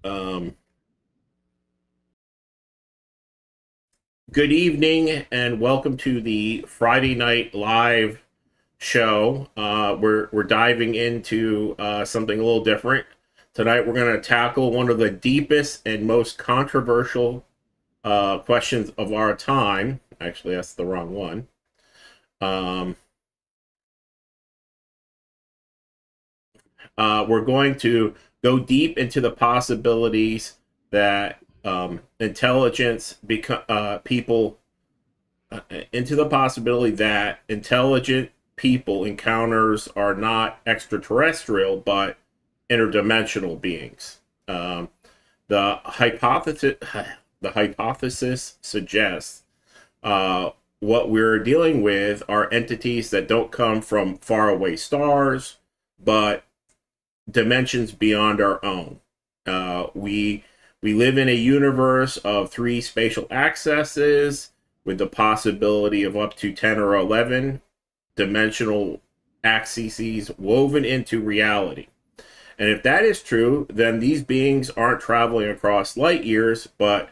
Um, Good evening and welcome to the Friday night live show. We're diving into something a little different tonight. We're going to tackle one of the deepest and most controversial questions of our time. Actually, that's the wrong one. Um, we're going to go deep into the possibilities that intelligence people into the possibility that intelligent people encounters are not extraterrestrial but interdimensional beings. The hypothesis the hypothesis suggests what we're dealing with are entities that don't come from faraway stars, but dimensions beyond our own. We live in a universe of three spatial accesses with the possibility of up to 10 or 11 dimensional axes woven into reality. And if that is true, then these beings aren't traveling across light years, but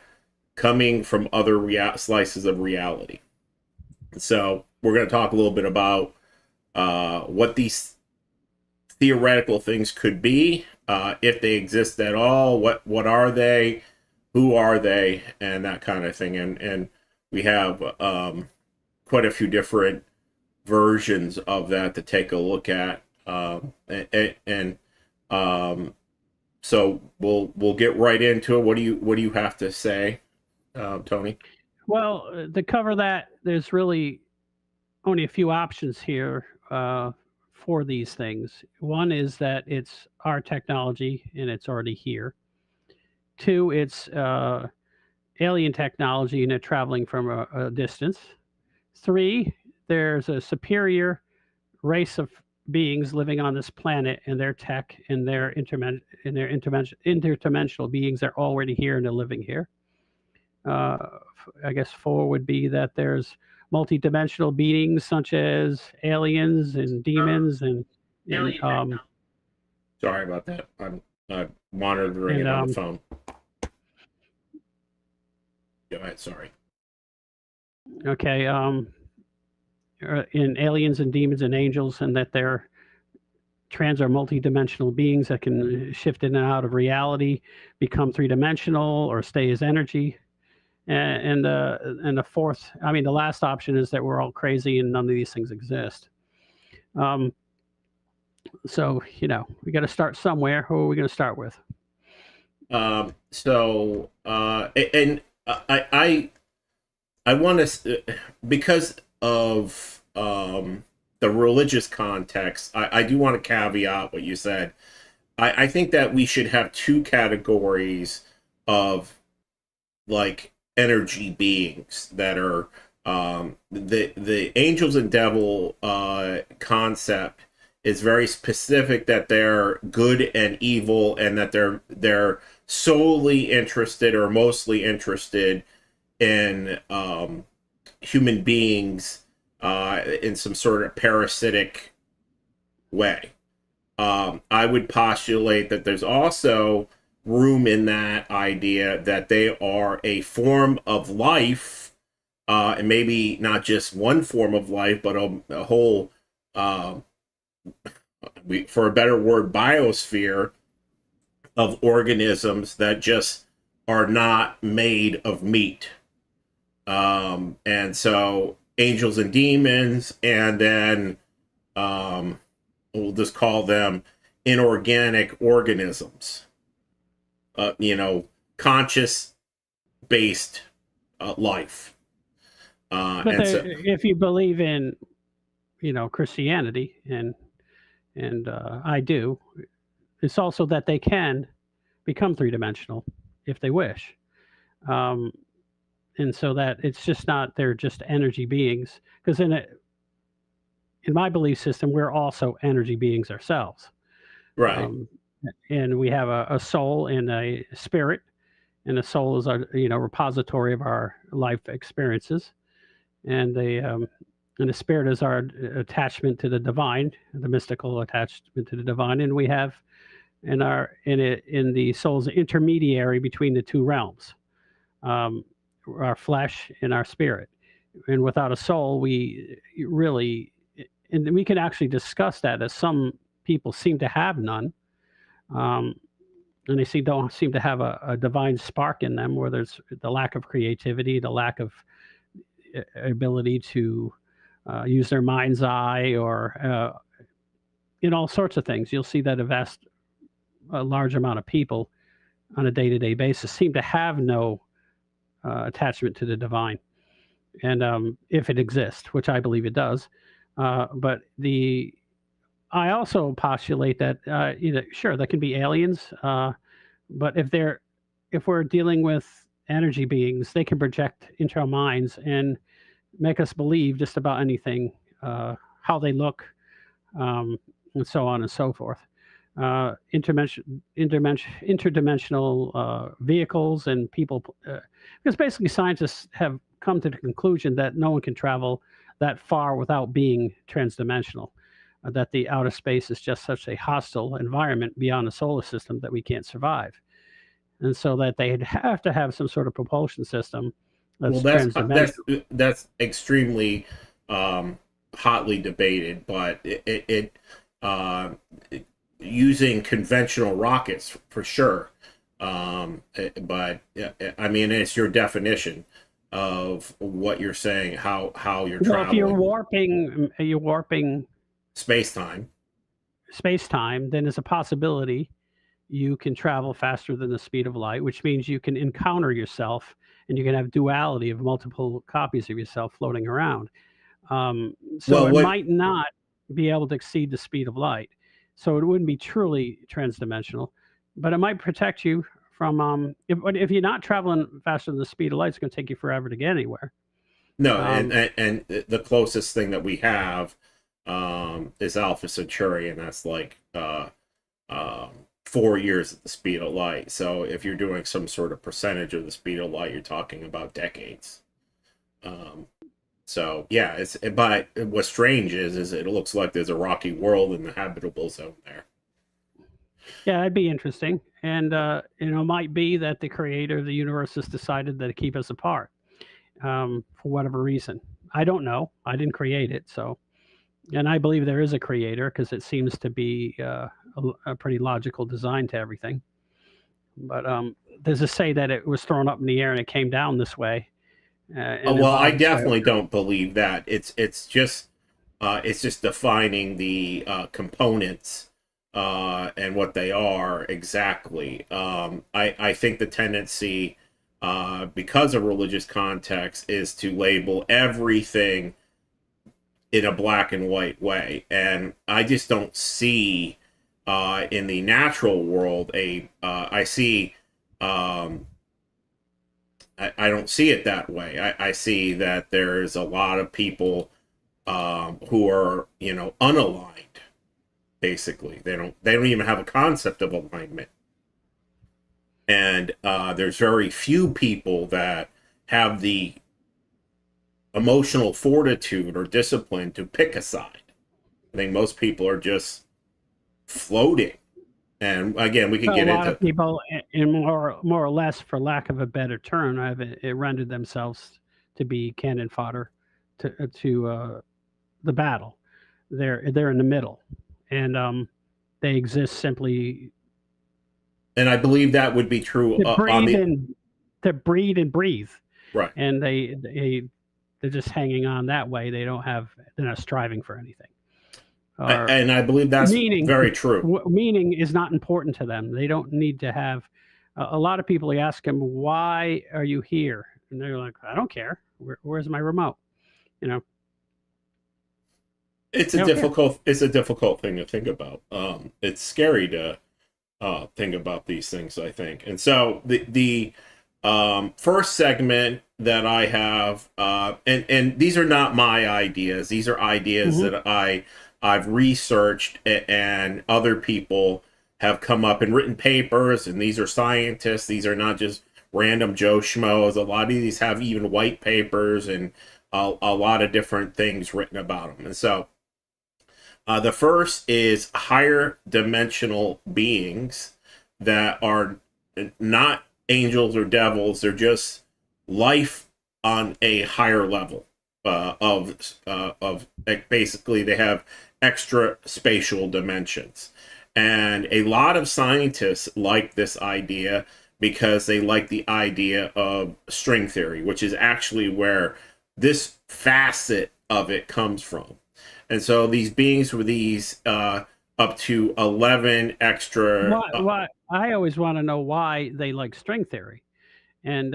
coming from other slices of reality. So we're going to talk a little bit about what these theoretical things could be, if they exist at all. What are they? Who are they? And that kind of thing. And we have quite a few different versions of that to take a look at. So we'll get right into it. What do you have to say, Tony? Well, to cover that, there's really only a few options here for these things. One is that it's our technology and it's already here. Two, it's alien technology and it's traveling from a distance. Three, there's a superior race of beings living on this planet, and their tech and their interdimensional beings are already here and they're living here. I guess four would be that there's multi-dimensional beings such as aliens and demons and Sorry about that. I'm monitoring it on the phone. Go ahead. Sorry. Okay. In aliens and demons and angels, and that they're trans or multi-dimensional beings that can shift in and out of reality, become three-dimensional, or stay as energy. And the fourth, I mean, the last option is that we're all crazy and none of these things exist. So we got to start somewhere. Who are we going to start with? And I want to, because of the religious context, I do want to caveat what you said. I think that we should have two categories of like energy beings that are the angels and devil concept is very specific, that they're good and evil, and that they're solely interested or mostly interested in human beings in some sort of parasitic way. I would postulate that there's also room in that idea that they are a form of life, and maybe not just one form of life, but a whole, for a better word, biosphere of organisms that just are not made of meat. And so angels and demons, and then we'll just call them inorganic organisms. Conscious based life. But if you believe in, Christianity, and I do, it's also that they can become three-dimensional if they wish. And so that it's just not, they're just energy beings, because in my belief system, we're also energy beings ourselves. Right. And we have a soul and a spirit, and the soul is our repository of our life experiences, and the spirit is our attachment to the divine, the mystical attachment to the divine, and we have in the soul's intermediary between the two realms, our flesh and our spirit. And without a soul, we really, and we can actually discuss that, as some people seem to have none. And they don't seem to have a divine spark in them, where there's the lack of creativity, the lack of ability to use their mind's eye, or in all sorts of things. You'll see that a large amount of people on a day-to-day basis seem to have no attachment to the divine, and if it exists, which I believe it does. But I also postulate that sure, there can be aliens, but if we're dealing with energy beings, they can project into our minds and make us believe just about anything, how they look, and so on and so forth. Interdimensional vehicles and people, because basically scientists have come to the conclusion that no one can travel that far without being transdimensional, that the outer space is just such a hostile environment beyond the solar system that we can't survive. And so that they'd have to have some sort of propulsion system that's transdimensional. That's extremely hotly debated, but using conventional rockets for sure. But I mean, it's your definition of what you're saying, how you're traveling. Well, if you're warping space-time, then there's a possibility you can travel faster than the speed of light, which means you can encounter yourself, and you can have duality of multiple copies of yourself floating around. It might not be able to exceed the speed of light, so it wouldn't be truly transdimensional, but it might protect you from if you're not traveling faster than the speed of light, it's going to take you forever to get anywhere. No, and the closest thing that we have is Alpha Centauri, and that's like 4 years at the speed of light. So if you're doing some sort of percentage of the speed of light, you're talking about decades. So yeah, but what's strange is it looks like there's a rocky world in the habitable zone there. Yeah, that'd be interesting. And it might be that the creator of the universe has decided to keep us apart, for whatever reason. I don't know. I didn't create it, so. And I believe there is a creator, because it seems to be a pretty logical design to everything. But there's a say that it was thrown up in the air and it came down this way. Well, I definitely don't believe that. It's just defining the components and what they are exactly. I think the tendency, because of religious context, is to label everything in a black and white way, and I just don't see in the natural world I see. I don't see it that way. I see that there's a lot of people who are, unaligned. Basically, they don't even have a concept of alignment, and there's very few people that have the emotional fortitude or discipline to pick a side. I think most people are just floating. And again, we can get into a lot of people, in more or less, for lack of a better term, have rendered themselves to be cannon fodder to the battle. They're in the middle, and they exist simply. And I believe that would be true to breed and breathe. Right. And they're just hanging on that way. They're not striving for anything. And I believe that's very true. Meaning is not important to them. They don't need to have. A lot of people, you ask them, "Why are you here?" And they're like, "I don't care. Where's my remote?" It's a difficult thing to think about. It's scary to think about these things, I think. And so the first segment that I have, and these are not my ideas. These are ideas that I've researched, and other people have come up and written papers, and these are scientists. These are not just random Joe Schmoes. A lot of these have even white papers and a lot of different things written about them. And so The first is higher dimensional beings that are not angels or devils. They're just life on a higher level of basically they have extra spatial dimensions. And a lot of scientists like this idea because they like the idea of string theory, which is actually where this facet of it comes from. And so these beings were these up to 11 extra. Why I always want to know why they like string theory, and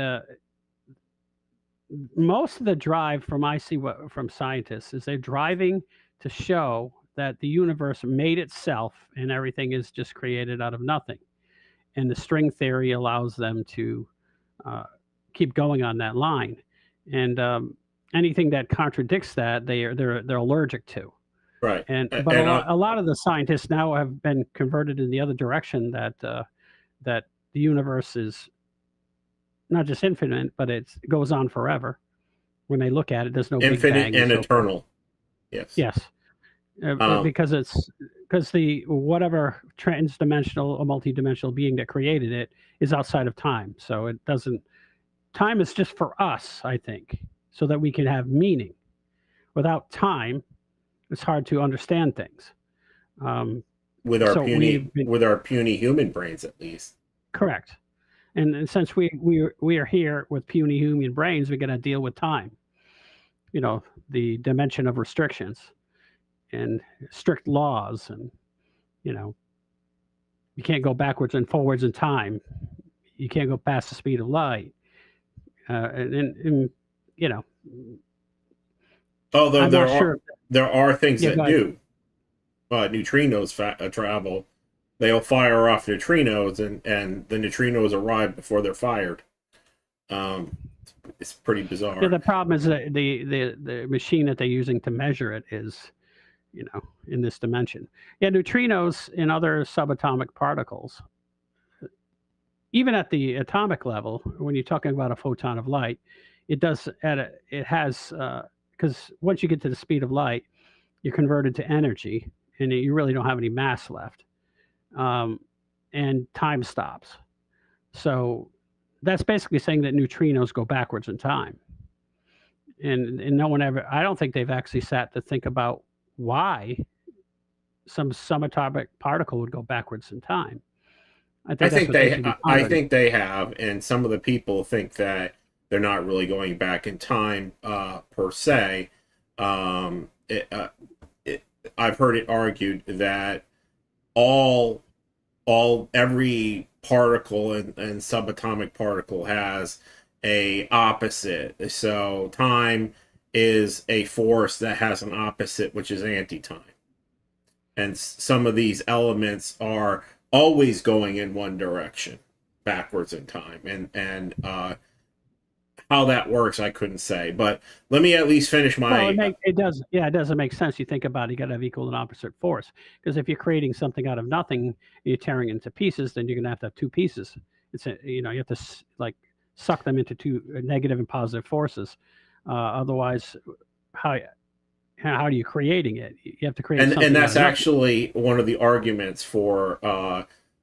most of the drive from I see what from scientists is they're driving to show that the universe made itself and everything is just created out of nothing, and the string theory allows them to uh, keep going on that line, and anything that contradicts that they're allergic to. Right. And but And a lot of the scientists now have been converted in the other direction that that the universe is not just infinite, but it goes on forever. When they look at it, there's no big infinite bang and so forth. eternal. Yes. Yes, because the whatever transdimensional or multidimensional being that created it is outside of time, so it doesn't. Time is just for us, I think, so that we can have meaning. Without time, it's hard to understand things. With our So puny human brains, at least. correct. And since we are here with puny human brains, we're going to deal with time. You know, the dimension of restrictions and strict laws, and you know, you can't go backwards and forwards in time. You can't go past the speed of light. And you know, Although I'm not sure. there are things Yeah, that go ahead. do. Neutrinos travel. They'll fire off neutrinos, and the neutrinos arrive before they're fired. It's pretty bizarre. Yeah, the problem is that the machine that they're using to measure it is, you know, in this dimension. Yeah, neutrinos and other subatomic particles, even at the atomic level, when you're talking about a photon of light, it does it has because once you get to the speed of light, you're converted to energy, and you really don't have any mass left, and time stops. So that's basically saying that neutrinos go backwards in time. And no one ever, I don't think they've actually sat to think about why some subatomic particle would go backwards in time. I think that's what they should be I pondering. think they have, and some of the people think that they're not really going back in time per se. Um, it, uh, I've heard it argued that all every particle and subatomic particle has a opposite. So time is a force that has an opposite, which is anti-time. And some of these elements are always going in one direction, backwards in time. And how that works, I couldn't say. But let me at least finish my. Well, it does. Yeah, it doesn't make sense. You think about it, you got to have equal and opposite force. Because if you're creating something out of nothing, and you're tearing it into pieces, then you're going to have two pieces. You know, you have to like suck them into two negative and positive forces. Otherwise, how are you creating it? You have to create something. And that's actually one of the arguments for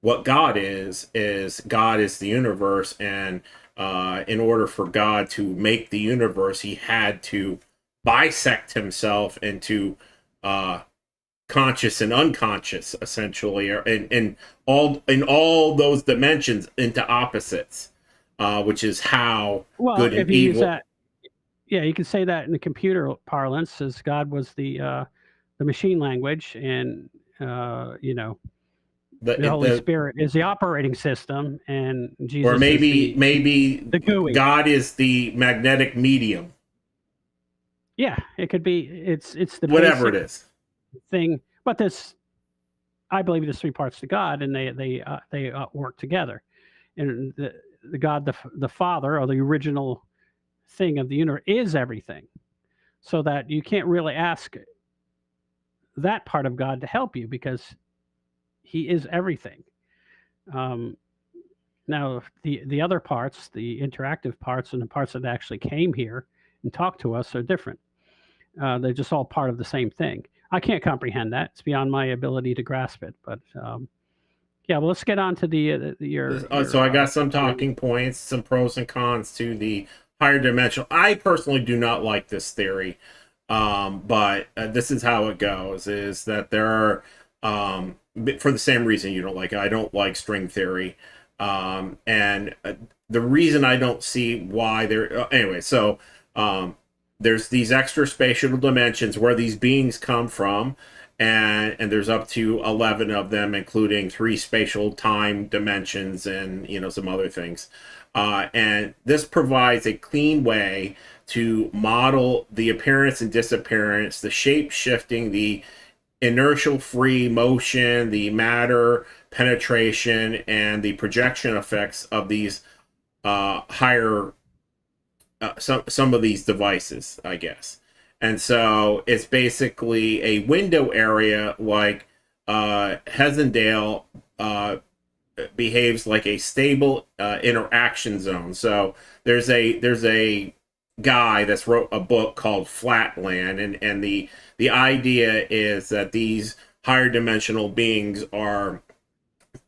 what God is. Is God is the universe, and in order for God to make the universe, he had to bisect himself into conscious and unconscious, essentially, or in all those dimensions into opposites, which is how good and evil. Use that, yeah, you can say that in the computer parlance, as God was the machine language, and you know. The Holy Spirit is the operating system, and Jesus. Or maybe the GUI. God is the magnetic medium. Yeah, it could be. It's the whatever it is thing. But I believe there's three parts to God, and they work together. And the God, the Father, or the original thing of the universe, is everything. So that you can't really ask that part of God to help you, because he is everything. Now, the other parts, the interactive parts, and the parts that actually came here and talked to us are different. They're just all part of the same thing. I can't comprehend that. It's beyond my ability to grasp it. But yeah, well, let's get on to your So I got some theory. talking points, some pros and cons to the higher dimensional. I personally do not like this theory, but this is how it goes: is that there are, for the same reason you don't like it. I don't like string theory, and the reason I don't see why there. Anyway, so there's these extra spatial dimensions where these beings come from, and there's up to 11 of them, including 3 spatial time dimensions and some other things, and this provides a clean way to model the appearance and disappearance, the shape shifting, the inertial free motion, the matter penetration, and the projection effects of these higher some of these devices, I guess. And so it's basically a window area, like Hesendale behaves like a stable interaction zone. So there's a guy that's wrote a book called Flatland, and the idea is that these higher dimensional beings are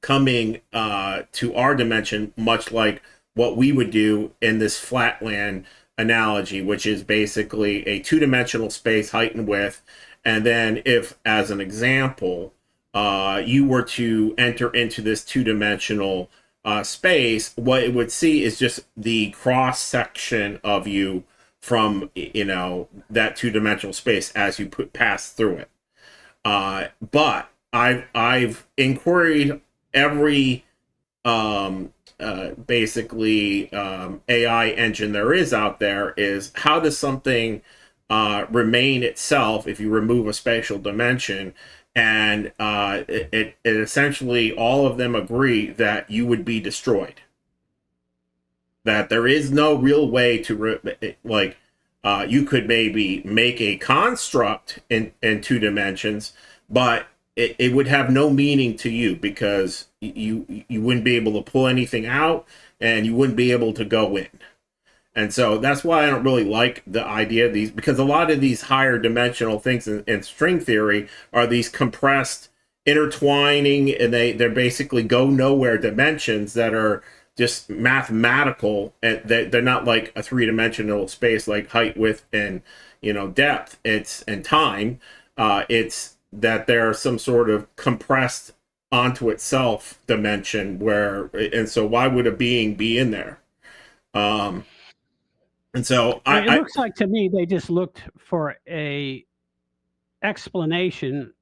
coming to our dimension, much like what we would do in this flatland analogy, which is basically a two-dimensional space, height and width. And then if, as an example, you were to enter into this two-dimensional space, what it would see is just the cross-section of you from, that two-dimensional space as you pass through it. But I've inquired every basically AI engine there is out there, is how does something remain itself if you remove a spatial dimension, and it essentially all of them agree that you would be destroyed, that there is no real way to you could maybe make a construct in 2 dimensions, but it would have no meaning to you, because you wouldn't be able to pull anything out, and you wouldn't be able to go in. And so that's why I don't really like the idea of these, because a lot of these higher dimensional things in string theory are these compressed, intertwining, and they're basically go nowhere dimensions that are just mathematical, and they're not like a 3-dimensional space like height, width, and depth. It's and time. It's that there are some sort of compressed onto itself dimension where, and so why would a being be in there? And so it looks like to me they just looked for a explanation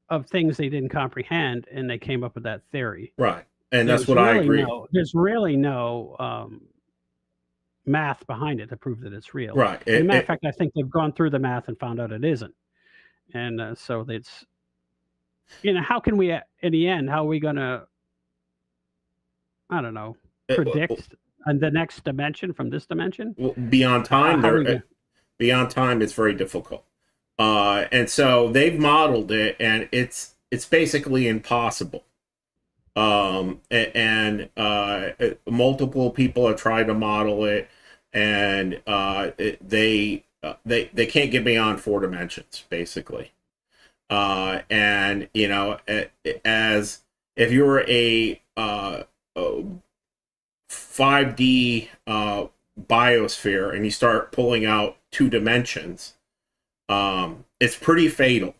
of things they didn't comprehend, and they came up with that theory. Right, and that's what I agree. There's really no math behind it to prove that it's real. Right. As a matter of fact, I think they've gone through the math and found out it isn't. And so it's, how can we, in the end, how are we going to, I don't know, predict the next dimension from this dimension? Well, beyond time, beyond time, it's very difficult. And so they've modeled it, and it's basically impossible. And multiple people have tried to model it, and they can't get beyond 4 dimensions, basically. And as if you were a 5D biosphere and you start pulling out 2 dimensions, it's pretty fatal.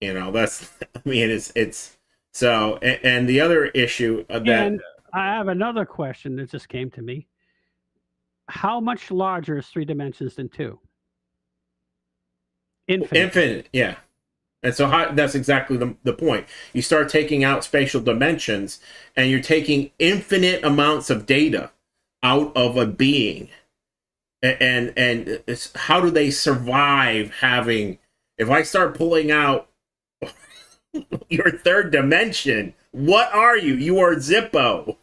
That's, it's so. And the other issue and I have another question that just came to me. How much larger is 3 dimensions than 2? Infinite, yeah. And so that's exactly the point. You start taking out spatial dimensions, and you're taking infinite amounts of data out of a being. And it's, how do they survive having, if I start pulling out your 3rd dimension, what are you? You are Zippo.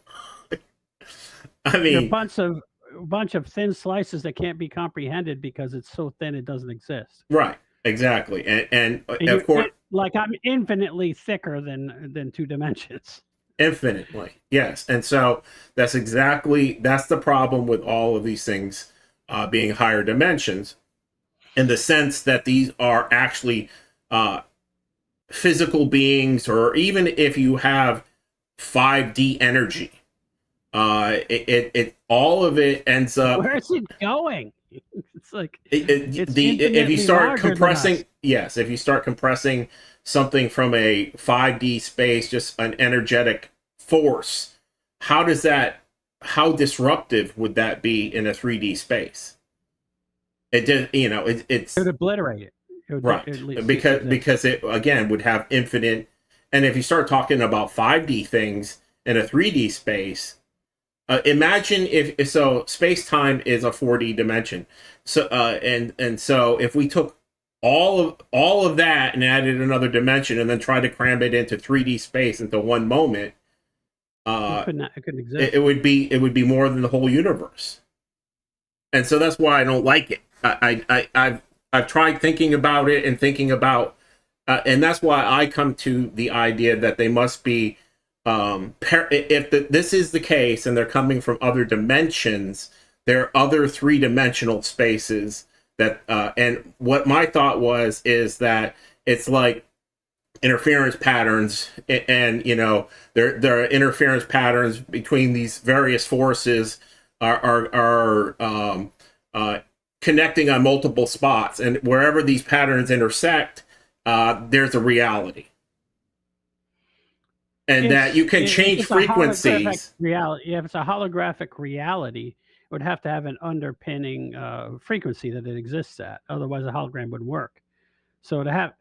You're a bunch of thin slices that can't be comprehended because it's so thin it doesn't exist. Right. Exactly, and of course, like I'm infinitely thicker than 2 dimensions. Infinitely, yes. And so that's the problem with all of these things being higher dimensions, in the sense that these are actually uh, physical beings, or even if you have 5D energy, it all of it ends up. Where is it going? It's like it's If you infinitely start larger than us. compressing, yes, if you start compressing something from a 5D space, just an energetic force, how does that, how disruptive would that be in a 3D space? It did, It would it's obliterate it. It would right, at least cease to because exist. it again would have infinite. And if you start talking about 5D things in a 3D space, imagine if so, space time is a 4D dimension. So and so if we took all of that and added another dimension and then tried to cram it into 3D space into one moment, It couldn't exist. it would be more than the whole universe. And so that's why I don't like it. I've tried thinking about it and thinking about, and that's why I come to the idea that they must be, if this is the case and they're coming from other dimensions, there are other 3-dimensional spaces that, and what my thought was is that it's like interference patterns, and there are interference patterns between these various forces are connecting on multiple spots, and wherever these patterns intersect, there's a reality, and that you can change It's a holographic frequencies. reality. If it's a holographic reality, it would have to have an underpinning frequency that it exists at. Otherwise, a hologram wouldn't work. So to have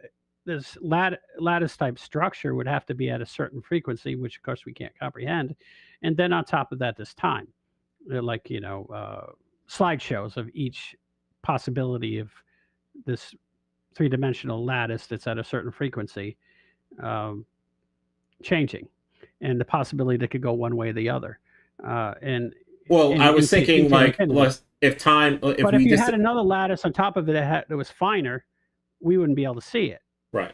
this lattice type structure would have to be at a certain frequency, which of course we can't comprehend. And then on top of that, this time, like slideshows of each possibility of this 3-dimensional lattice that's at a certain frequency changing, and the possibility that could go one way or the other. And Well, I in was thinking into like, infinity. if time, if But if we you just had another lattice on top of it that was finer, we wouldn't be able to see it. right.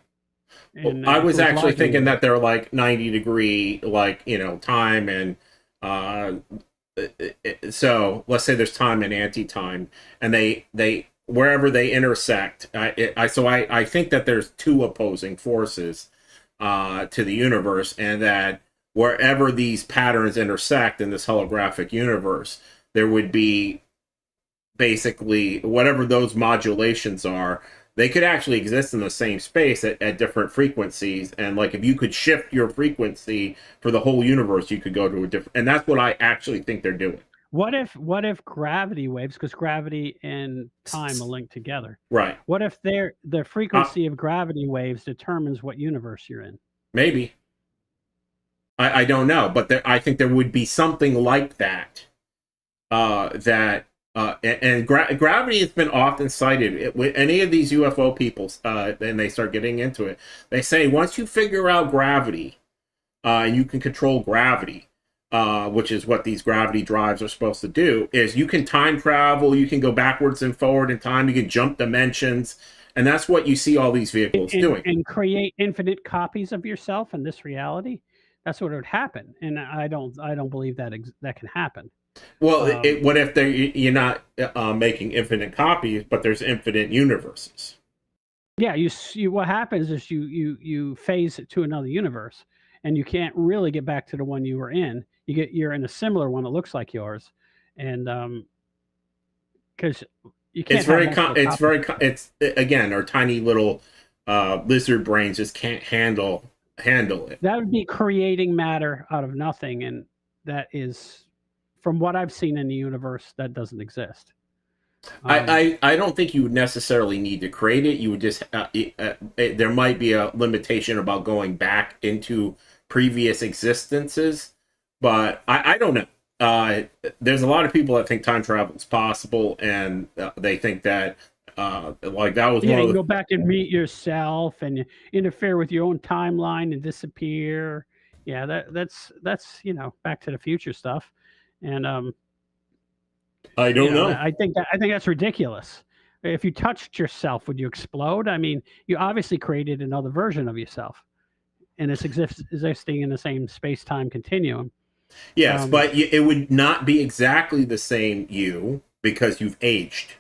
Well, And I if it was was actually larger, thinking that they're like 90-degree, like time, and uh, so let's say there's time and anti-time, and they wherever they intersect. I think that there's two opposing forces to the universe, and that wherever these patterns intersect in this holographic universe, there would be basically whatever those modulations are, they could actually exist in the same space at different frequencies. And like if you could shift your frequency for the whole universe, you could go to a different, and that's what I actually think they're doing. what if gravity waves, because gravity and time are linked together, Right. what if the uh, frequency of gravity waves determines what universe you're in? Maybe. I don't know, but I think there would be something like that. Gravity has been often cited with any of these UFO people, and they start getting into it. They say once you figure out gravity, and you can control gravity, which is what these gravity drives are supposed to do, is you can time travel, you can go backwards and forward in time, you can jump dimensions, and that's what you see all these vehicles doing. And create infinite copies of yourself in this reality. That's what would happen, and I don't believe that that can happen. Well, what if you're not making infinite copies, but there's infinite universes? Yeah, what happens is you phase it to another universe, and you can't really get back to the one you were in. You're in a similar one that looks like yours, and because you can't It's have very multiple it's copies. it's again, our tiny little lizard brains just can't handle it. That would be creating matter out of nothing, and that is, from what I've seen in the universe, that doesn't exist. I don't think you would necessarily need to create it. You would just there might be a limitation about going back into previous existences, but I don't know. There's a lot of people that think time travel is possible, and they think that like that was Yeah, one you of can the. go back and meet yourself and interfere with your own timeline and disappear. Yeah, that's Back to the Future stuff, and I don't know. I think that's ridiculous. If you touched yourself, would you explode? I mean, you obviously created another version of yourself, and it's existing in the same space time continuum. Yes, but it would not be exactly the same you because you've aged.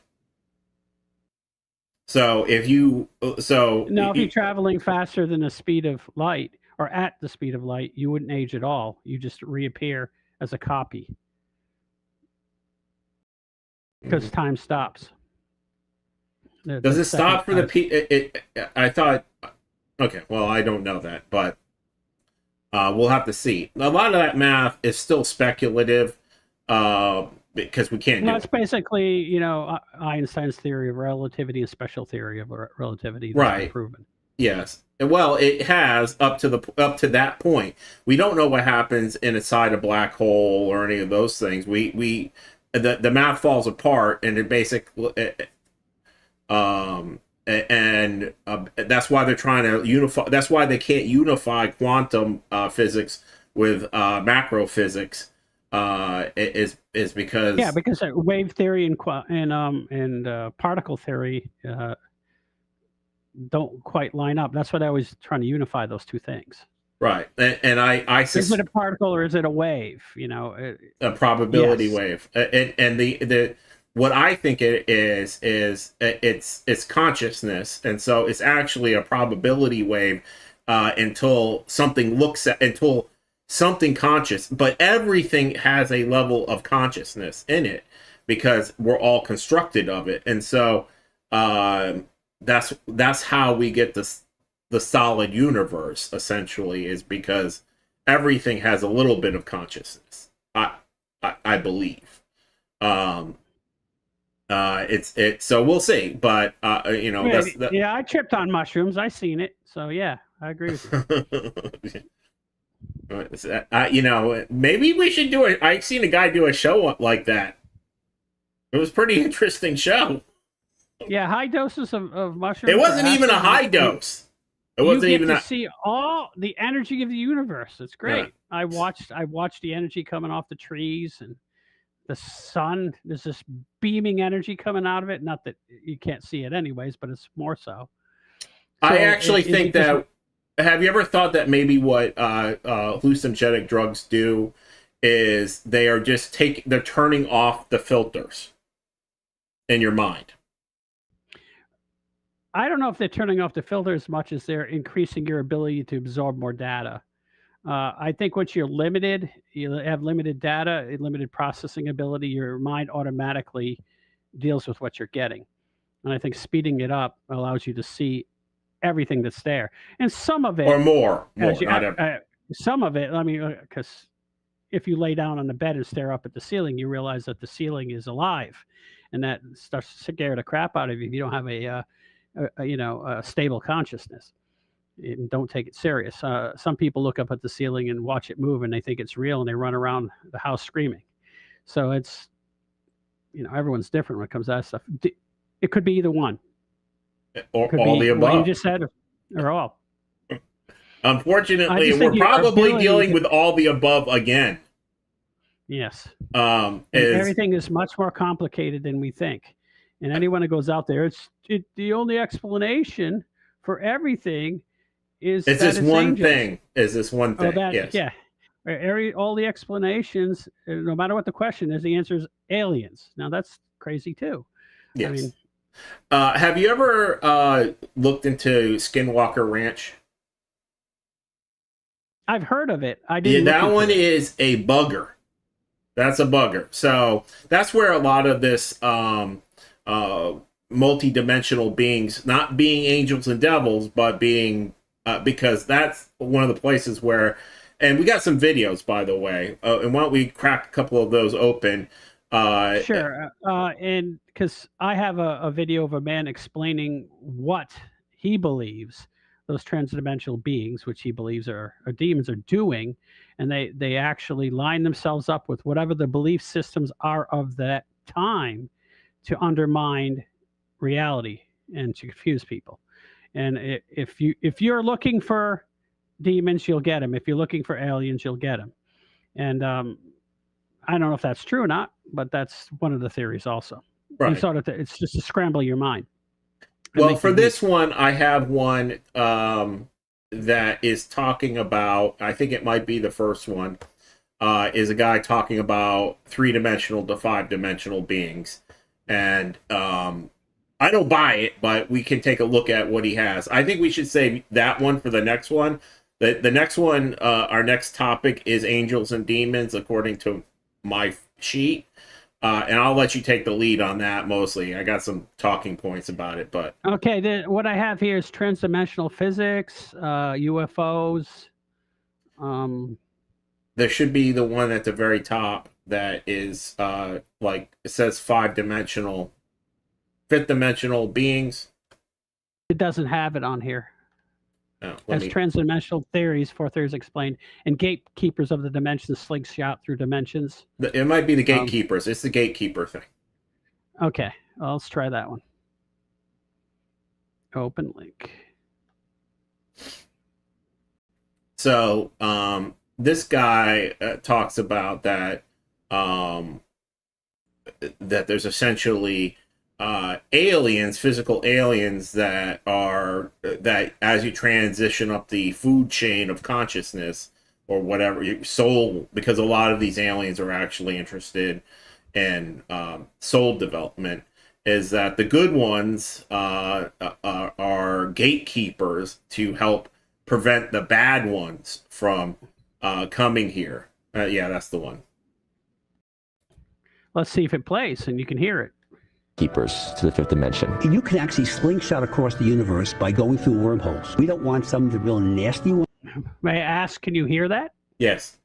So if you so Now, if you're traveling faster than the speed of light or at the speed of light, you wouldn't age at all. You just reappear as a copy because time stops. does The it second stop for the time. I thought, okay, well, I don't know that, but we'll have to see. A lot of that math is still speculative because we can't do Well, it's it. basically, Einstein's theory of relativity and special theory of relativity that's been Right. proven. Yes. Well, it has up to that point. We don't know what happens inside a black hole or any of those things. The math falls apart, and it basically and that's why they're trying to unify. That's why they can't unify quantum physics with macro physics. Is because because wave theory and particle theory don't quite line up. That's what I was trying to unify those two things. right, and I Is it a particle or is it a wave? A probability Yes. wave, and the what I think it is it's consciousness, and so it's actually a probability wave until something conscious, but everything has a level of consciousness in it because we're all constructed of it, and so that's how we get the solid universe essentially, is because everything has a little bit of consciousness. I believe. So we'll see, but I tripped on mushrooms. I seen it, so yeah, I agree with you. Maybe we should do it. I seen a guy do a show like that. It was a pretty interesting show. Yeah, high doses of mushrooms. It wasn't even a high dose. It wasn't you even get to see all the energy of the universe. It's great. Yeah. I watched the energy coming off the trees and the sun. There's this beaming energy coming out of it. Not that you can't see it anyways, but it's more so. I actually think that. Have you ever thought that maybe what hallucinogenic drugs do is they are just they're turning off the filters in your mind? I don't know if they're turning off the filter as much as they're increasing your ability to absorb more data. I think once you're limited, you have limited data, limited processing ability, your mind automatically deals with what you're getting. And I think speeding it up allows you to see everything that's there. And some of it, or more some of it, I mean, because if you lay down on the bed and stare up at the ceiling, you realize that the ceiling is alive, and that starts to scare the crap out of you if you don't have a stable consciousness. And don't take it serious. Some people look up at the ceiling and watch it move, and they think it's real, and they run around the house screaming. So it's, everyone's different when it comes to that stuff. It could be either one, or all the above. What you just said, or all. Unfortunately, we're probably dealing with all the above again. Yes. Everything is much more complicated than we think. And anyone that goes out there, the only explanation for everything is it's this one thing. Is this one thing? Yes. Yeah. All the explanations, no matter what the question is, the answer is aliens. Now that's crazy too. Yes. I mean, have you ever looked into Skinwalker Ranch? I've heard of it. I didn't. Yeah, that one is a bugger. That's a bugger. So that's where a lot of this multi-dimensional beings, not being angels and devils, but being because that's one of the places where, and we got some videos, by the way, and why don't we crack a couple of those open? Sure. And because I have a video of a man explaining what he believes those transdimensional beings, which he believes are demons, are doing, and they actually line themselves up with whatever the belief systems are of that time to undermine reality and to confuse people. And if you're looking for demons, you'll get them. If you're looking for aliens, you'll get them. And I don't know if that's true or not, but that's one of the theories also. Right. It's just to scramble your mind. Well, for this one, I have one that is talking about, I think it might be the first one, is a guy talking about 3-dimensional to 5-dimensional beings. And I don't buy it, but we can take a look at what he has. I think we should save that one for the next one. The next one, our next topic is angels and demons, according to my sheet. And I'll let you take the lead on that mostly. I got some talking points about it, but Okay, what I have here is transdimensional physics, UFOs. there should be the one at the very top that is like it says fifth dimensional beings. It doesn't have it on here. Oh, As transdimensional theories, four theories explained, and gatekeepers of the dimensions slingshot through dimensions. It might be the gatekeepers. It's the gatekeeper thing. Okay, well, let's try that one. Open link. So this guy talks about that that there's essentially aliens, physical aliens that as you transition up the food chain of consciousness or whatever, your soul, because a lot of these aliens are actually interested in soul development, is that the good ones are gatekeepers to help prevent the bad ones from coming here. Yeah, that's the one. Let's see if it plays and you can hear it. Keepers to the fifth dimension. You can actually slingshot across the universe by going through wormholes. We don't want some of the real nasty ones May I ask, can you hear that? Yes.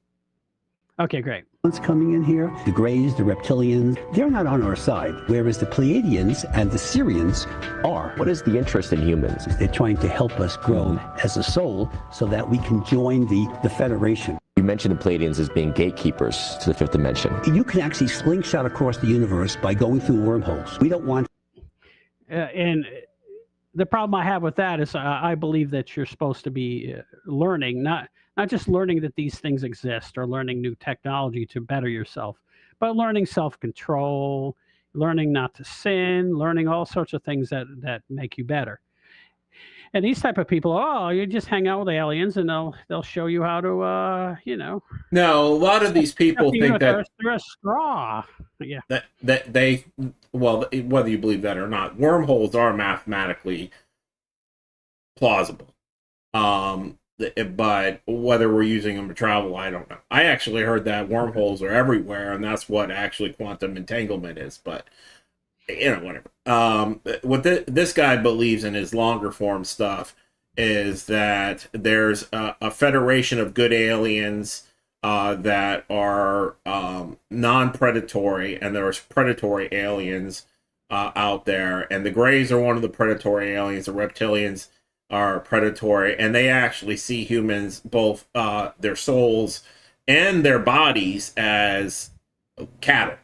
Okay, great. coming in here. The Greys, the Reptilians, they're not on our side, whereas the Pleiadians and the Syrians are. What is the interest in humans? They're trying to help us grow as a soul so that we can join the Federation. You mentioned the Pleiadians as being gatekeepers to the fifth dimension. You can actually slingshot across the universe by going through wormholes. We don't want... And the problem I have with that is I believe that you're supposed to be learning, not just learning that these things exist or learning new technology to better yourself, but learning self-control, learning not to sin, learning all sorts of things that make you better. And these type of people, oh, you just hang out with aliens and they'll show you how to, No, a lot of these people think that they're a straw. Yeah. That they, well, whether you believe that or not, wormholes are mathematically plausible. But whether we're using them to travel, I don't know. I actually heard that wormholes are everywhere, and that's what actually quantum entanglement is. But whatever. What this guy believes in his longer form stuff is that there's a federation of good aliens that are non-predatory, and there's predatory aliens out there, and the Greys are one of the predatory aliens. The Reptilians are predatory, and they actually see humans, both their souls and their bodies, as cattle.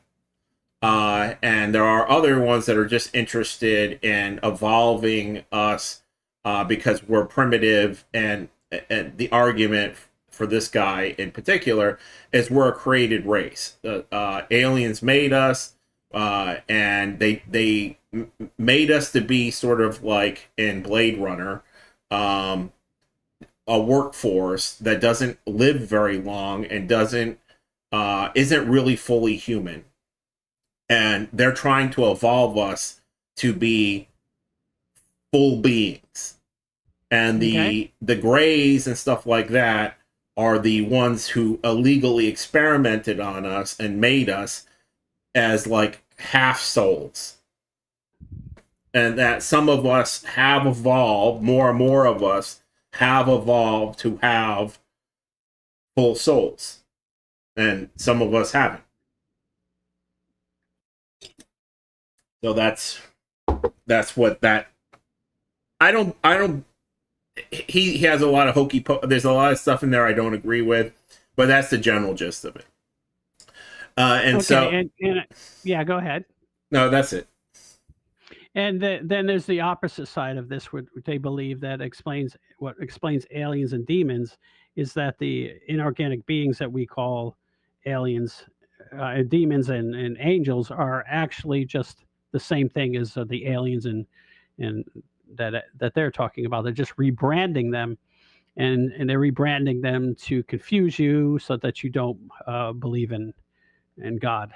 And there are other ones that are just interested in evolving us because we're primitive, and the argument for this guy in particular is we're a created race. Aliens made us, and they made us to be sort of like in Blade Runner, a workforce that doesn't live very long and isn't really fully human. And they're trying to evolve us to be full beings. And the Greys and stuff like that are the ones who illegally experimented on us and made us as like half souls. And that some of us have evolved, more and more of us have evolved to have full souls. And some of us haven't. So that's what that. I don't. He has a lot of hokey. There's a lot of stuff in there I don't agree with, but that's the general gist of it. Yeah, go ahead. No, that's it. And then there's the opposite side of this, what they believe that explains aliens and demons is that the inorganic beings that we call aliens, demons, and angels are actually just the same thing as the aliens and that they're talking about. They're just rebranding them, and they're rebranding them to confuse you so that you don't believe in God.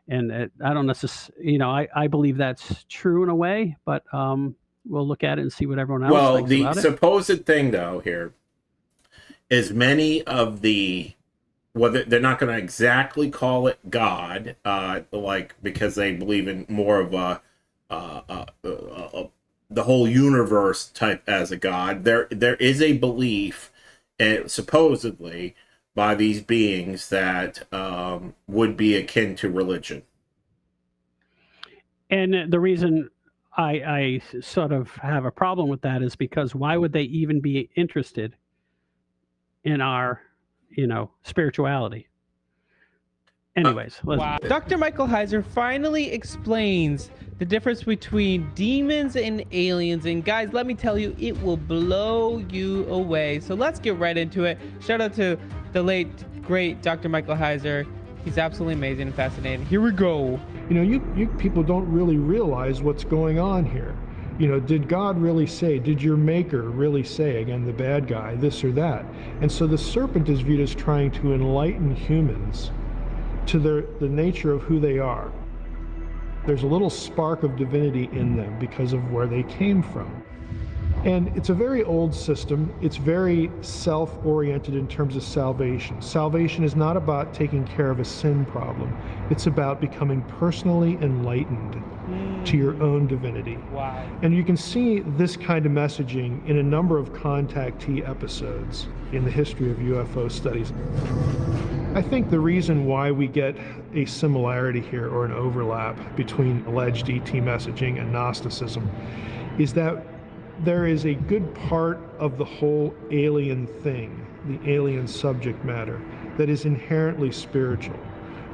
And I don't necessarily, I believe that's true in a way, but we'll look at it and see what everyone else thinks the about it. supposed thing though here is many of the, whether they're not going to exactly call it God, like because they believe in more of the whole universe type as a God. There is a belief, supposedly by these beings, that would be akin to religion. And the reason I sort of have a problem with that is because why would they even be interested in our, spirituality? Anyways, wow. Dr. Michael Heiser finally explains the difference between demons and aliens. And guys, let me tell you, it will blow you away. So let's get right into it. Shout out to the late, great Dr. Michael Heiser. He's absolutely amazing and fascinating. Here we go. You people don't really realize what's going on here. Did God really say, did your maker really say, again, the bad guy, this or that? And so the serpent is viewed as trying to enlighten humans to the nature of who they are. There's a little spark of divinity in them because of where they came from. And it's a very old system. It's very self-oriented in terms of salvation. Salvation is not about taking care of a sin problem. It's about becoming personally enlightened to your own divinity. Wow. And you can see this kind of messaging in a number of contactee episodes in the history of UFO studies. I think the reason why we get a similarity here, or an overlap, between alleged ET messaging and Gnosticism is that there is a good part of the whole alien thing, the alien subject matter, that is inherently spiritual.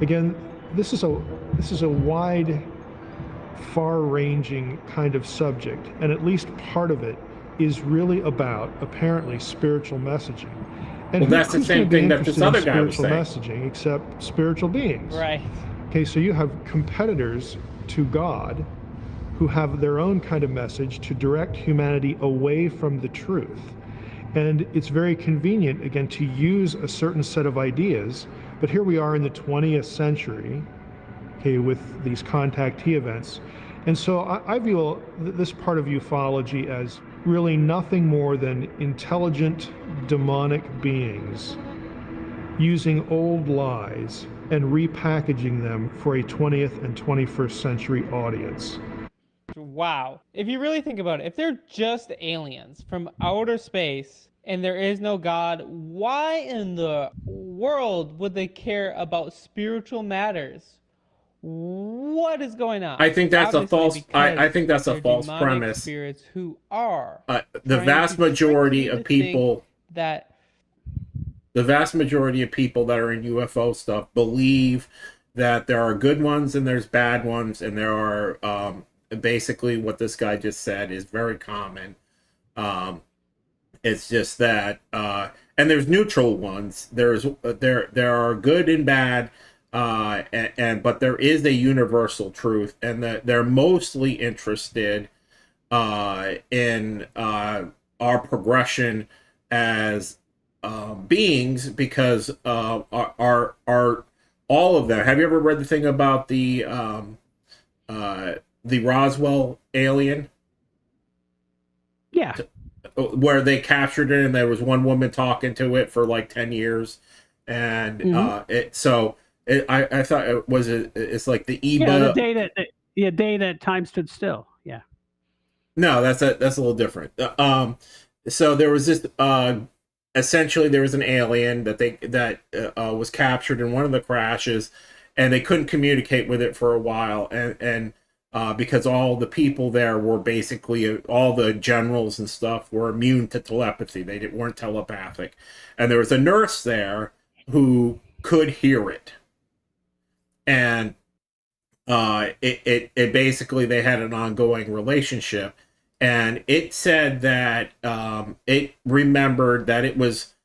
Again, this is a wide, far-ranging kind of subject, and at least part of it is really about, apparently, spiritual messaging. And well, that's the same thing that this other guy was saying. Messaging, except spiritual beings. Right. Okay, so you have competitors to God who have their own kind of message to direct humanity away from the truth. And it's very convenient, again, to use a certain set of ideas, but here we are in the 20th century, okay, with these contactee events. And so I view this part of ufology as really nothing more than intelligent demonic beings using old lies and repackaging them for a 20th and 21st century audience. Wow. If you really think about it, if they're just aliens from outer space and there is no God, why in the world would they care about spiritual matters? What is going on? I think that's a false. I think that's a false demonic premise. Spirits who are the vast majority of people that the vast majority of people that are in UFO stuff believe that there are good ones and there's bad ones, and there are basically what this guy just said is very common. It's just that and there's neutral ones. There are good and bad. But there is a universal truth, and that they're mostly interested in our progression as beings, because our all of them. Have you ever read the thing about the Roswell alien? Yeah. Where they captured it, and there was one woman talking to it for like 10 years, and I thought it was it's like the EBA. Yeah, the day that time stood still. Yeah. No, that's a little different. So there was this essentially there was an alien that was captured in one of the crashes, and they couldn't communicate with it for a while, and because all the people there were basically, all the generals and stuff were immune to telepathy. They weren't telepathic, and there was a nurse there who could hear it. And it basically, they had an ongoing relationship, and it said that it remembered that it was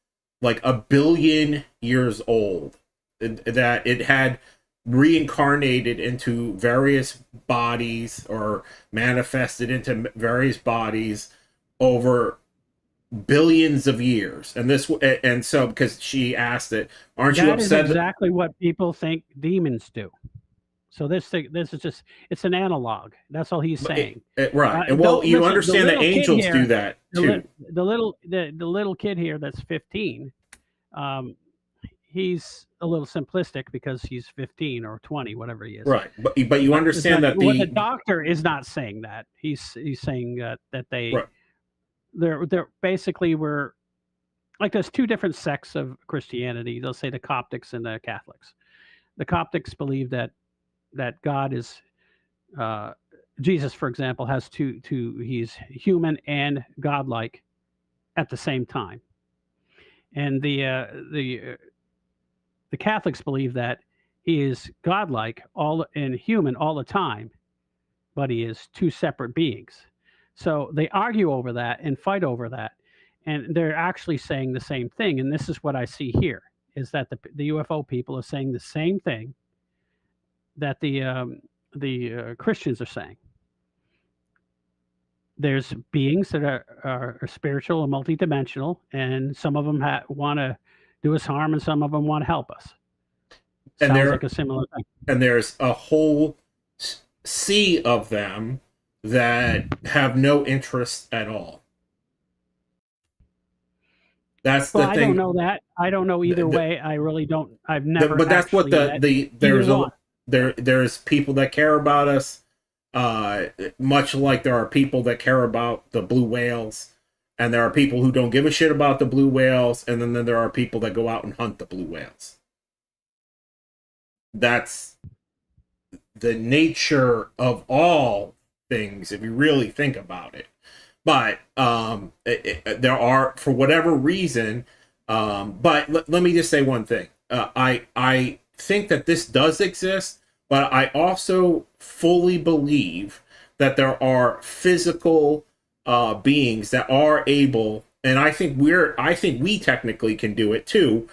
like 1 billion years old, that it had reincarnated into various bodies, or manifested into various bodies over billions of years. And so because she asked it, aren't you upset? That is exactly what people think demons do. So this is just, it's an analog. That's all he's saying. Right. And well, you listen, understand that angels do that too. The little kid here that's 15, he's a little simplistic because he's 15 or 20, whatever he is. Right. But you understand that the doctor is not saying that. He's saying that they right. they're basically were like, there's two different sects of Christianity. They'll say the Coptics and the Catholics. The Coptics believe that God is Jesus, for example, has two he's human and godlike at the same time. And the Catholics believe that he is godlike and human all the time, but he is two separate beings. So they argue over that and fight over that, and they're actually saying the same thing. And this is what I see here, is that the UFO people are saying the same thing that the Christians are saying. There's beings that are spiritual and multidimensional, and some of them want to do us harm, and some of them want to help us. Sounds like a similar thing. And there's a whole sea of them that have no interest at all. That's the thing. I don't know that. I don't know either way. I really don't. I've never. But that's what there's people that care about us. Much like there are people that care about the blue whales, and there are people who don't give a shit about the blue whales, and then there are people that go out and hunt the blue whales. That's the nature of all things, if you really think about it. But there are, for whatever reason, but let me just say one thing. I think that this does exist, but I also fully believe that there are physical beings that are able, and I think we technically can do it too.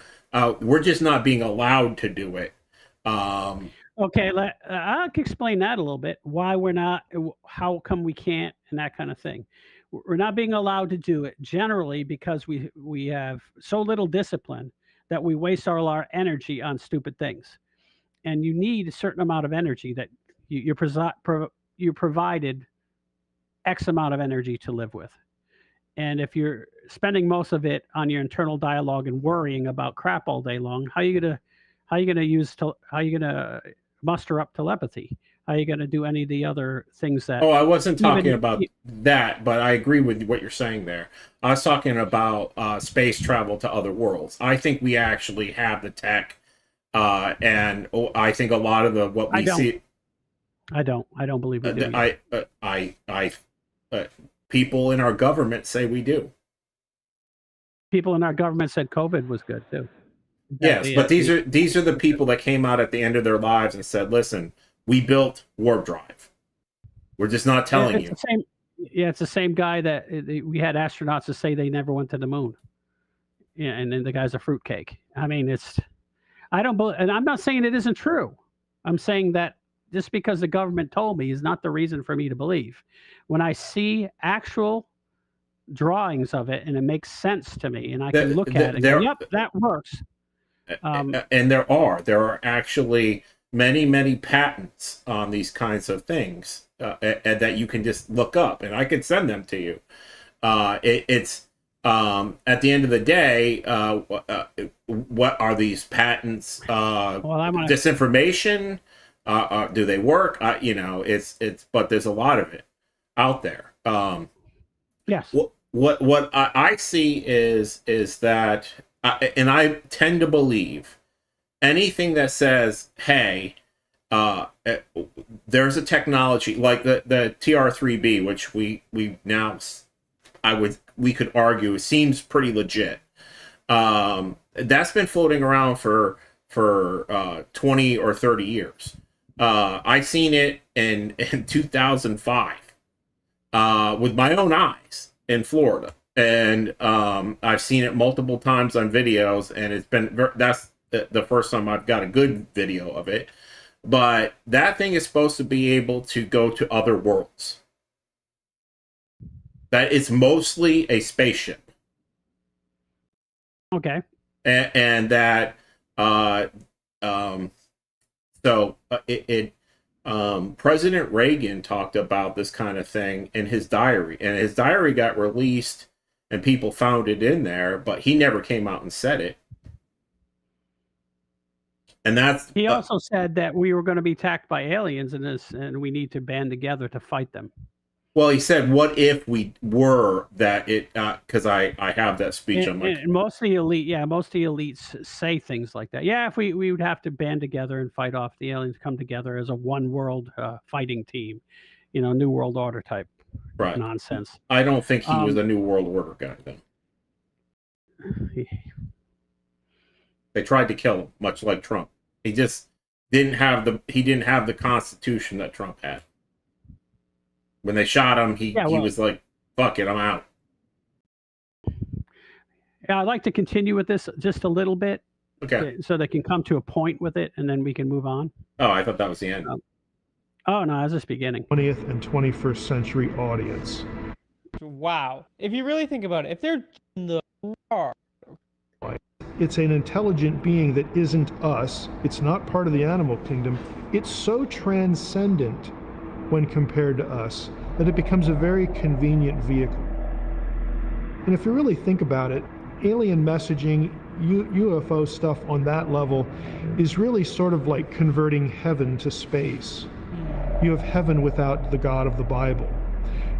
We're just not being allowed to do it. Okay, I'll explain that a little bit. Why we're not, how come we can't, and that kind of thing. We're not being allowed to do it generally because we have so little discipline that we waste all our energy on stupid things. And you need a certain amount of energy that you're provided X amount of energy to live with. And if you're spending most of it on your internal dialogue and worrying about crap all day long, how are you gonna muster up telepathy? How are you gonna do any of the other things that? Oh, I wasn't talking about that, but I agree with what you're saying there. I was talking about space travel to other worlds. I think we actually have the tech, and I think a lot of what we see. I don't believe we do. People in our government say we do. People in our government said COVID was good too. Yes, but these are the people that came out at the end of their lives and said, "Listen, we built warp drive. We're just not telling you." It's the same guy that we had astronauts to say they never went to the moon. Yeah, and then the guy's a fruitcake. I mean, I don't believe, and I'm not saying it isn't true. I'm saying that just because the government told me is not the reason for me to believe. When I see actual drawings of it and it makes sense to me, and I can look at it and go, "Yep, that works." And there are actually many patents on these kinds of things and that you can just look up, and I could send them to you. It's at the end of the day, what are these patents? Disinformation? Do they work? But there's a lot of it out there. Yes. What I see is that. And I tend to believe anything that says, "Hey, there's a technology like the TR3B, which we now we could argue seems pretty legit." That's been floating around for 20 or 30 years. I seen it in 2005 with my own eyes in Florida. And I've seen it multiple times on videos, and that's the first time I've got a good video of it. But that thing is supposed to be able to go to other worlds. That it's mostly a spaceship. Okay. And that so President Reagan talked about this kind of thing in his diary, and his diary got released and people found it in there, but he never came out and said it. And that's He also said that we were going to be attacked by aliens and we need to band together to fight them. well, he said, "What if we were that it?" Because I have that speech on my. And most of the elites say things like that. Yeah, if we would have to band together and fight off the aliens, come together as a one world fighting team, New World Order type nonsense. I don't think he was a New World Order guy, though. They tried to kill him, much like Trump. He just didn't have the Constitution that Trump had. When they shot him, he was like, "Fuck it, I'm out." Yeah, I'd like to continue with this just a little bit. Okay. So they can come to a point with it, and then we can move on. Oh, I thought that was the end. Oh no, that's just beginning. 20th and 21st century audience. Wow. If you really think about it, if they're in the car, it's an intelligent being that isn't us. It's not part of the animal kingdom. It's so transcendent when compared to us that it becomes a very convenient vehicle. And if you really think about it, alien messaging, UFO stuff on that level is really sort of like converting heaven to space. You have heaven without the God of the Bible.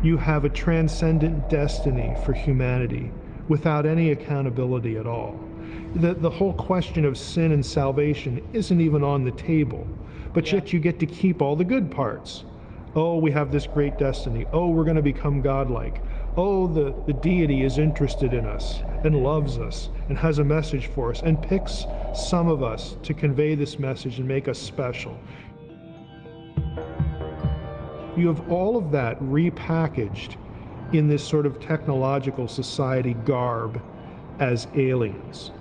You have a transcendent destiny for humanity without any accountability at all. The whole question of sin and salvation isn't even on the table, but yet you get to keep all the good parts. Oh, we have this great destiny. Oh, we're going to become godlike. Oh, the deity is interested in us and loves us and has a message for us and picks some of us to convey this message and make us special. You have all of that repackaged in this sort of technological society garb as aliens.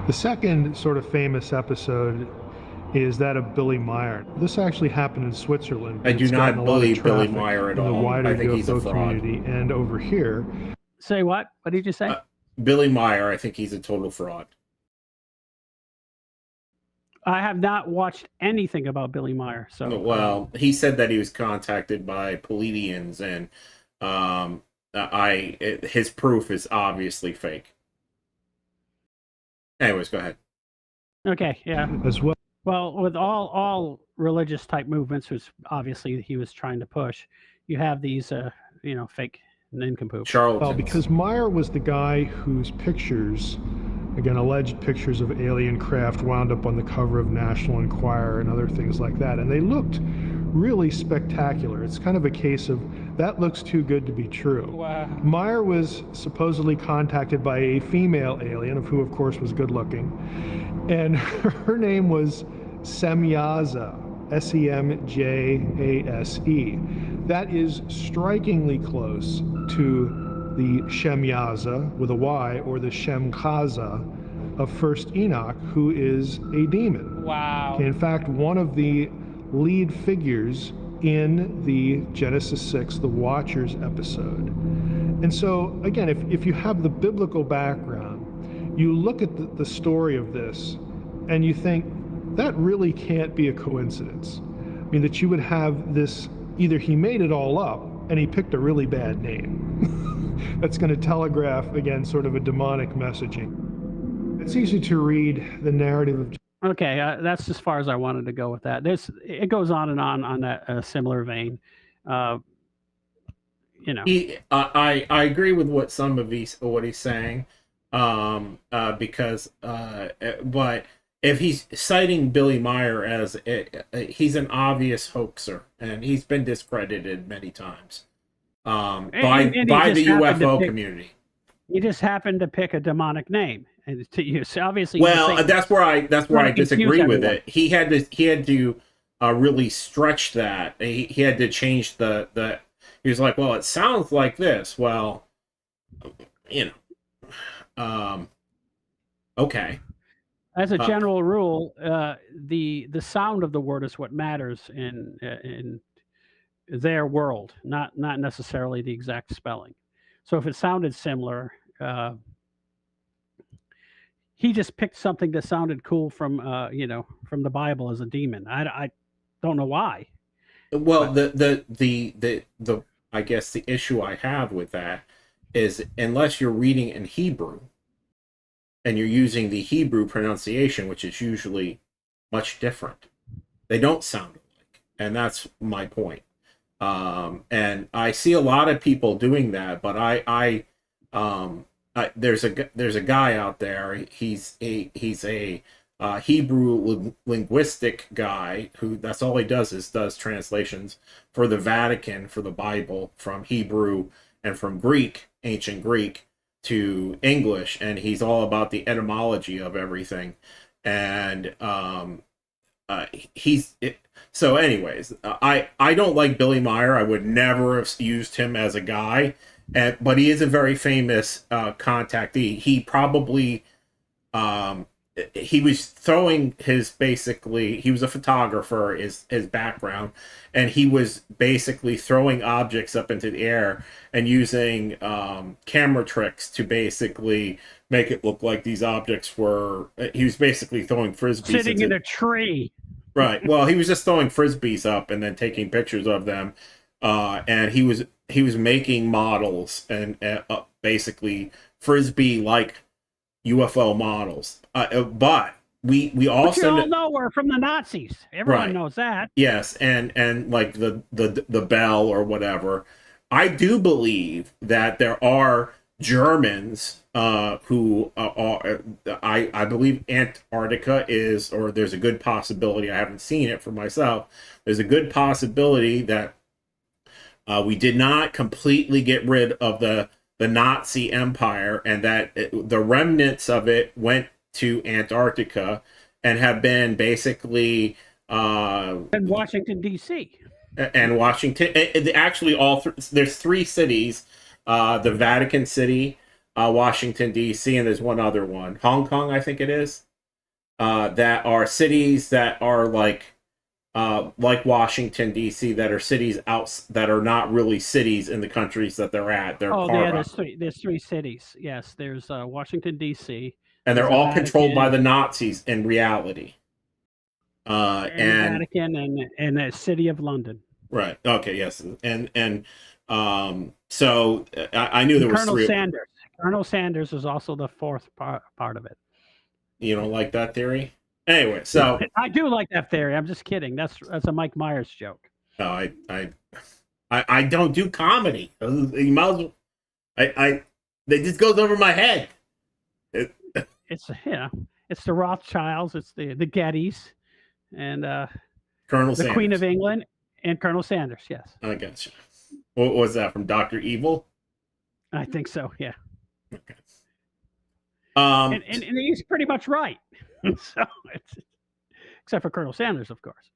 The second sort of famous episode is that of Billy Meyer. This actually happened in Switzerland. I do not believe Billy Meyer at all. In the wider I think he's a UFO fraud. community and over here. Say what? What did you say? Billy Meyer, I think he's a total fraud. I have not watched anything about Billy Meyer. So Well, he said that he was contacted by Pleiadians, and his proof is obviously fake. Anyways, go ahead. Okay, yeah. As well. Well, with all religious type movements, which obviously he was trying to push, you have these, fake nincompoops. Charlatans. Well, because Meyer was the guy whose pictures, again, alleged pictures of alien craft wound up on the cover of National Enquirer and other things like that. And they looked really spectacular. It's kind of a case of, that looks too good to be true. wow. Meyer was supposedly contacted by a female alien, of who, of course, was good looking. And her name was Semjaza, S-E-M-J-A-S-E. That is strikingly close to the Shemyaza with a Y, or the Shemchaza of First Enoch, who is a demon. Wow. In fact, one of the lead figures in the Genesis 6, the Watchers episode. And so, again, if you have the biblical background, you look at the story of this and you think, that really can't be a coincidence. I mean, that you would have this, either he made it all up and he picked a really bad name. That's going to telegraph, again, sort of a demonic messaging. It's easy to read the narrative of. Okay, that's as far as I wanted to go with that. It goes on and on that similar vein. I agree with what what he's saying, because but if he's citing Billy Meyer as he's an obvious hoaxer, and he's been discredited many times by the UFO community. He just happened to pick a demonic name and to use. Obviously, well, that's where I disagree with it. He had to really stretch that. He had to change the. He was like, well, it sounds like this. Well, okay. As a general rule, the sound of the word is what matters in their world, not necessarily the exact spelling. So if it sounded similar, he just picked something that sounded cool from the Bible as a demon. Don't know why. Well, the I guess the issue I have with that is unless you're reading in Hebrew and you're using the Hebrew pronunciation, which is usually much different, they don't sound alike, and that's my point. And I see a lot of people doing that, but there's a guy out there. He's a Hebrew linguistic guy who that's all he does is does translations for the Vatican for the Bible from Hebrew and from Greek, ancient Greek, to English, and he's all about the etymology of everything. And so anyways, I don't like Billy Meyer. I would never have used him as a guy, but he is a very famous contactee. He probably he was throwing he was a photographer, his background, and he was basically throwing objects up into the air and using camera tricks to basically make it look like these objects were, he was basically throwing frisbees Sitting in a tree. Right. Well, he was just throwing frisbees up and then taking pictures of them, and he was making models and basically frisbee like UFO models. But we also But you all know we're from the Nazis. Everyone knows that. Yes, and like the bell or whatever. I do believe that there are Germans who are. I believe Antarctica is, or there's a good possibility. I haven't seen it for myself. There's a good possibility that we did not completely get rid of the Nazi Empire, and that the remnants of it went to Antarctica and have been basically in Washington D.C. and Washington. Actually, there's 3 cities: the Vatican City, Washington D.C., and there's one other one, Hong Kong, I think it is. That are cities that are like Washington D.C. that are cities that are not really cities in the countries that they're at. They're there's 3 cities. Yes, there's Washington D.C. and they're all controlled by the Nazis in reality. And Vatican and the city of London. Right. Okay. Yes. And so I knew there was Colonel 3. Sanders. Colonel Sanders is also the 4th part of it. You don't like that theory? Anyway, so I do like that theory. I'm just kidding. That's a Mike Myers joke. No, I don't do comedy. You might as well, they just goes over my head. It's it's the Rothschilds, it's the Gettys, and Colonel the Sanders. Queen of England, and Colonel Sanders. Yes. I gotcha. What was that from Dr. Evil? I think so. Yeah. Okay. And he's pretty much right. So except for Colonel Sanders, of course.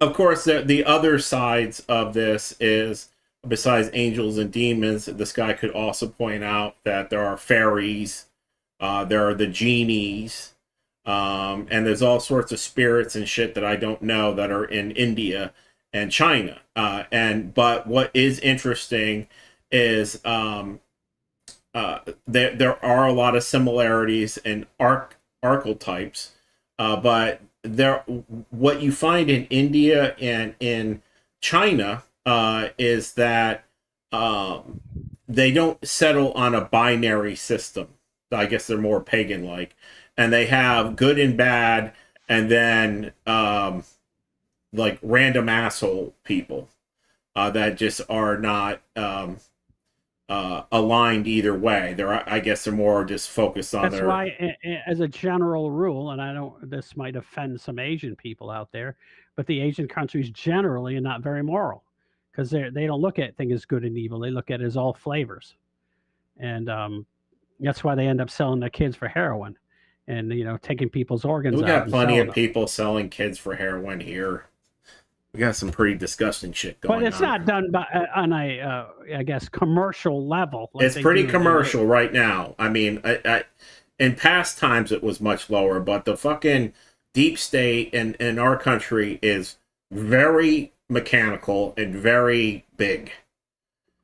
Of course, the other sides of this is, besides angels and demons, this guy could also point out that there are fairies, there are the genies, and there's all sorts of spirits and shit that I don't know that are in India and China. But what is interesting is there are a lot of similarities in archetypes, but what you find in India and in China is that they don't settle on a binary system. I guess they're more pagan-like, and they have good and bad, and then like random asshole people that just are not aligned either way. I guess they're more just focused on That's why, as a general rule, and this might offend some Asian people out there, but the Asian countries generally are not very moral, because they don't look at things as good and evil. They look at it as all flavors, and that's why they end up selling their kids for heroin, and taking people's organs. We got plenty of people selling kids for heroin here. We got some pretty disgusting shit going on. But it's not done on a, I guess, commercial level. It's pretty commercial right now. I mean, in past times it was much lower, but the fucking deep state in our country is very mechanical and very big.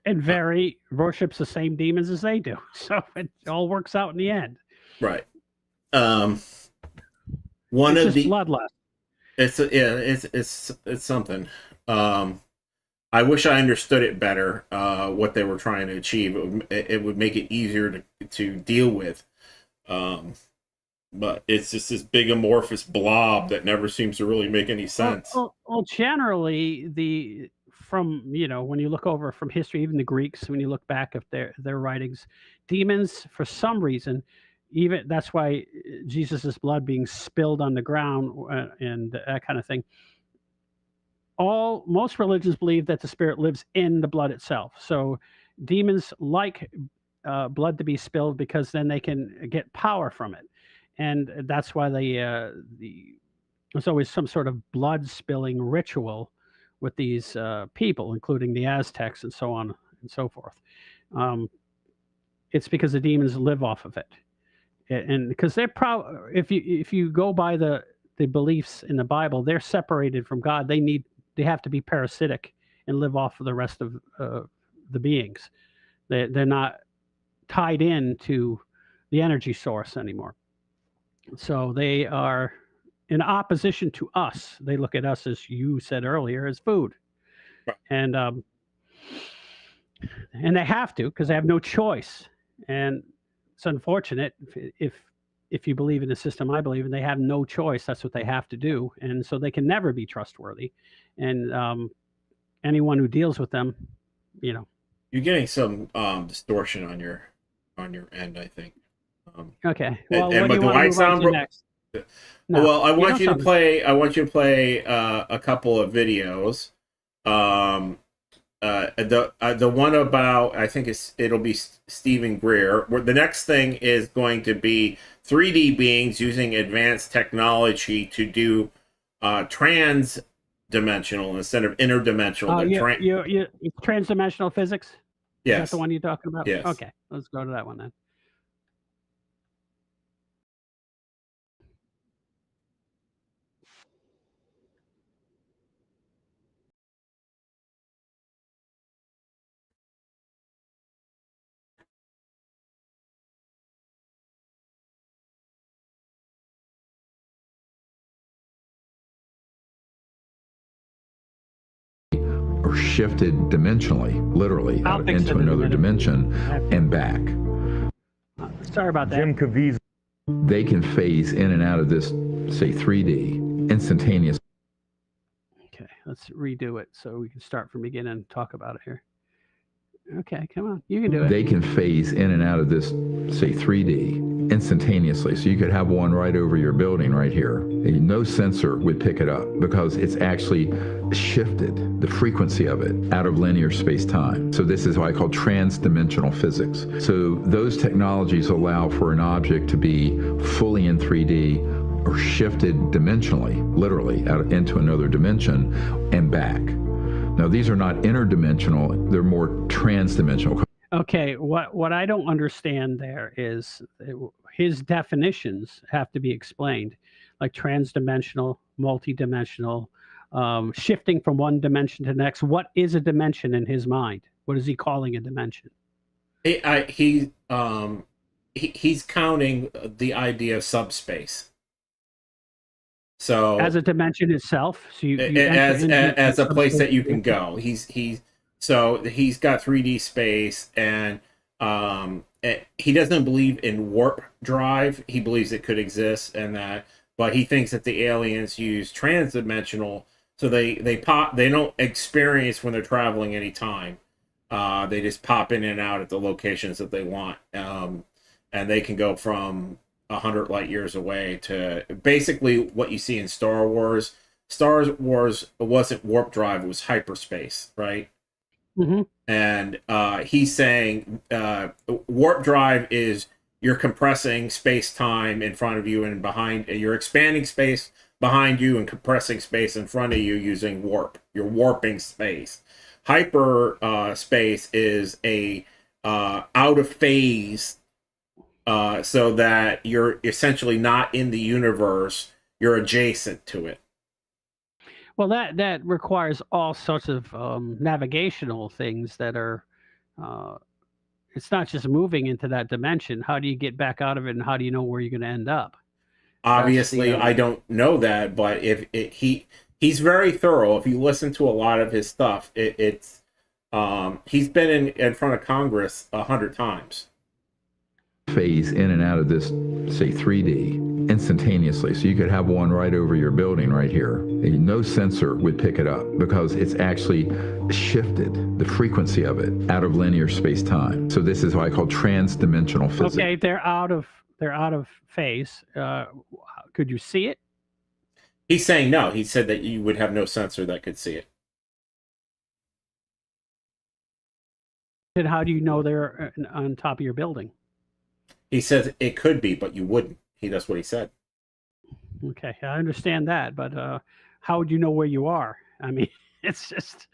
And very worships the same demons as they do. So it all works out in the end. Right. It's just bloodlust. It's something. I wish I understood it better. What they were trying to achieve, it would make it easier to deal with. But it's just this big amorphous blob that never seems to really make any sense. Well, generally, from when you look over from history, even the Greeks, when you look back at their writings, demons for some reason, even that's why Jesus's blood being spilled on the ground and that kind of thing. Most religions believe that the spirit lives in the blood itself. So demons like blood to be spilled because then they can get power from it, and that's why there's always some sort of blood spilling ritual with these people, including the Aztecs and so on and so forth. It's because the demons live off of it, and because they're if you go by the beliefs in the Bible, they're separated from God. They have to be parasitic and live off of the rest of the beings. They're not tied in to the energy source anymore. So they are in opposition to us. They look at us, as you said earlier, as food. Right. And they have to, because they have no choice. And it's unfortunate if you believe in the system I believe in, they have no choice. That's what they have to do. And so they can never be trustworthy. And anyone who deals with them, You're getting some distortion on your end, I think. Okay. Well, and what do you do want I to move on sound to next? No, well, I want you to sound- play. I want you to play a couple of videos. The one about, I think it'll be Stephen Greer. The next thing is going to be 3D beings using advanced technology to do trans-dimensional instead of interdimensional. It's transdimensional physics? Yes. Is that the one you're talking about? Yes. Okay, let's go to that one then. Or shifted dimensionally, literally, I'll fix into it in a another minute. dimension and back. Sorry about that. Jim Caviezel. They can phase in and out of this, say, 3D instantaneously. Okay, let's redo it so we can start from beginning and talk about it here. Okay, come on, you can do it. They can phase in and out of this, say, 3D instantaneously. So you could have one right over your building right here. No sensor would pick it up because it's actually shifted the frequency of it out of linear space-time. So this is what I call trans-dimensional physics. So those technologies allow for an object to be fully in 3D or shifted dimensionally, literally, out into another dimension and back. Now, these are not interdimensional, they're more trans-dimensional. Okay, what I don't understand there is his definitions have to be explained, like transdimensional, multidimensional, shifting from one dimension to the next. What is a dimension in his mind? What is he calling a dimension? He's counting the idea of subspace. So As a dimension itself, so you as a place that you can go. He's got 3D space, and he doesn't believe in warp drive. He believes it could exist, and that, but he thinks that the aliens use transdimensional, so they don't experience when they're traveling any time. They just pop in and out at the locations that they want, and they can go from 100 light years away to basically what you see in Star Wars. Star Wars wasn't warp drive; it was hyperspace, right? Mm-hmm. And he's saying warp drive is you're compressing space-time in front of you and behind. You're expanding space behind you and compressing space in front of you using warp. You're warping space. Hyper space is a out of phase, so that you're essentially not in the universe. You're adjacent to it. Well, that requires all sorts of navigational things that are. It's not just moving into that dimension. How do you get back out of it, and how do you know where you're going to end up? Obviously, the, I don't know that, but he's very thorough. If you listen to a lot of his stuff, it's he's been in front of Congress 100 times. Phase in and out of this, say, 3D instantaneously. So you could have one right over your building right here. No sensor would pick it up because it's actually shifted the frequency of it out of linear space-time. So this is what I call trans-dimensional physics. Okay, they're out of phase. Could you see it? He's saying no. He said that you would have no sensor that could see it. Then how do you know they're on top of your building? He says it could be, but you wouldn't. That's what he said. Okay, I understand that, but how would you know where you are? I mean, it's just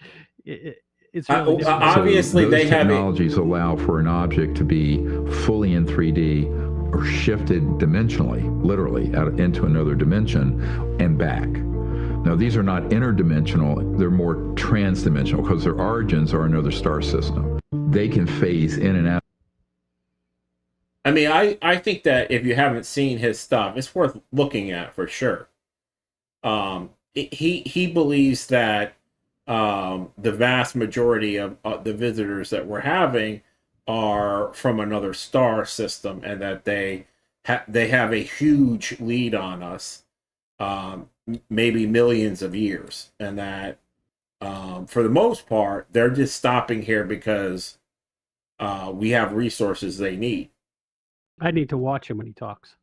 it's really difficult. Obviously, those they have technologies allow for an object to be fully in 3D or shifted dimensionally, literally, out into another dimension and back. Now, these are not interdimensional, they're more trans-dimensional because their origins are another star system. They can phase in and out. I mean, I think that if you haven't seen his stuff, it's worth looking at for sure. He believes that the vast majority of the visitors that we're having are from another star system, and that they have a huge lead on us, maybe millions of years, and that for the most part they're just stopping here because we have resources they need. I need to watch him when he talks.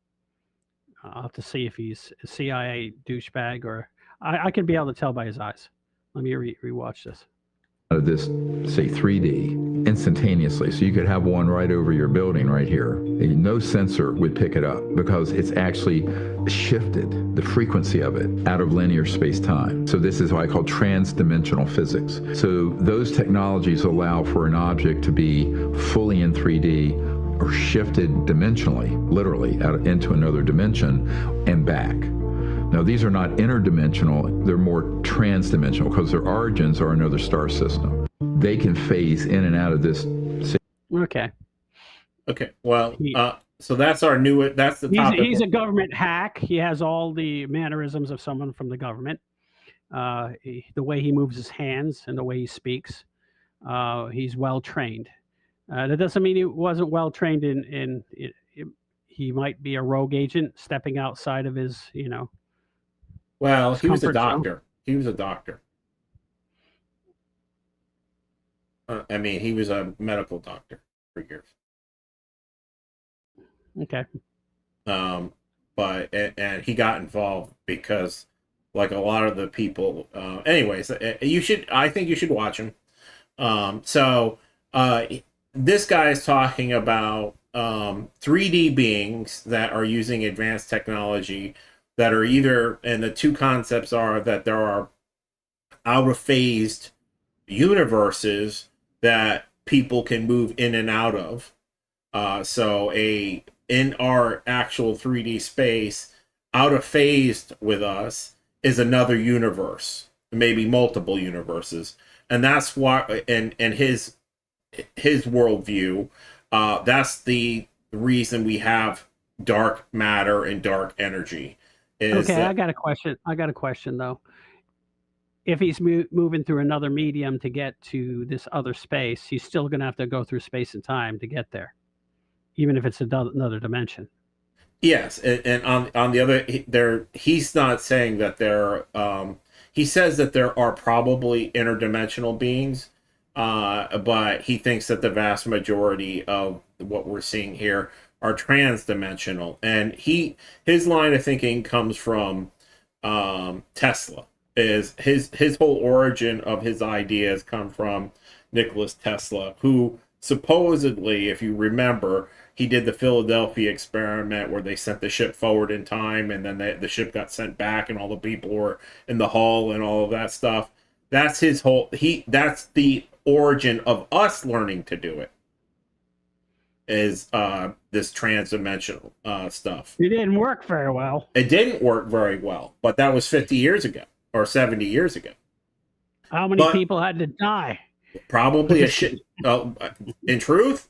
I'll have to see if he's a CIA douchebag or I can be able to tell by his eyes. Let me rewatch this. Out of this, say, 3D instantaneously. So you could have one right over your building right here. No sensor would pick it up because it's actually shifted the frequency of it out of linear space-time. So this is what I call trans-dimensional physics. So those technologies allow for an object to be fully in 3D or shifted dimensionally, literally, out into another dimension and back. Now, these are not interdimensional, they're more trans-dimensional because their origins are another star system. They can phase in and out of this. Okay. Okay, well, so that's that's the topic. He's a government hack. He has all the mannerisms of someone from the government. The way he moves his hands and the way he speaks. He's well-trained. That doesn't mean he wasn't well-trained in he might be a rogue agent stepping outside of his, Well, his he was a comfort zone. doctor. He was a doctor. I mean, he was a medical doctor for years. Okay. But he got involved because, like a lot of the people. Anyways, I think you should watch him. This guy is talking about 3D beings that are using advanced technology that are either, and the two concepts are that there are out-of-phased universes that people can move in and out of. In our actual 3D space, out-of-phased with us is another universe, maybe multiple universes. And that's why, and his worldview, that's the reason we have dark matter and dark energy. I got a question though. If he's moving through another medium to get to this other space, he's still going to have to go through space and time to get there, even if it's another dimension. Yes, and on the other, he's not saying that there. He says that there are probably interdimensional beings, but he thinks that the vast majority of what we're seeing here are transdimensional. And his line of thinking comes from Tesla. Is his whole origin of his ideas come from Nikola Tesla, who supposedly, if you remember, he did the Philadelphia experiment where they sent the ship forward in time, and then the ship got sent back, and all the people were in the hull and all of that stuff. That's his whole. That's the origin of us learning to do it. Is this transdimensional stuff? It didn't work very well. It didn't work very well, but that was 50 years ago or 70 years ago. How many people had to die? Probably a shit. In truth,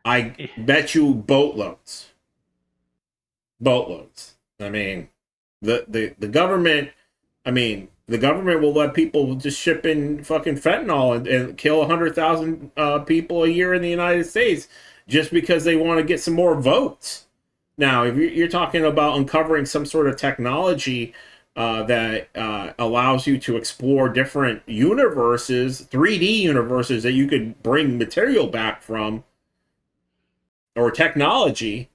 I bet you boatloads. I mean, the government. I mean, the government will let people just ship in fucking fentanyl and kill 100,000 people a year in the United States just because they want to get some more votes. Now, if you're talking about uncovering some sort of technology that allows you to explore different universes, 3D universes that you could bring material back from, or technology,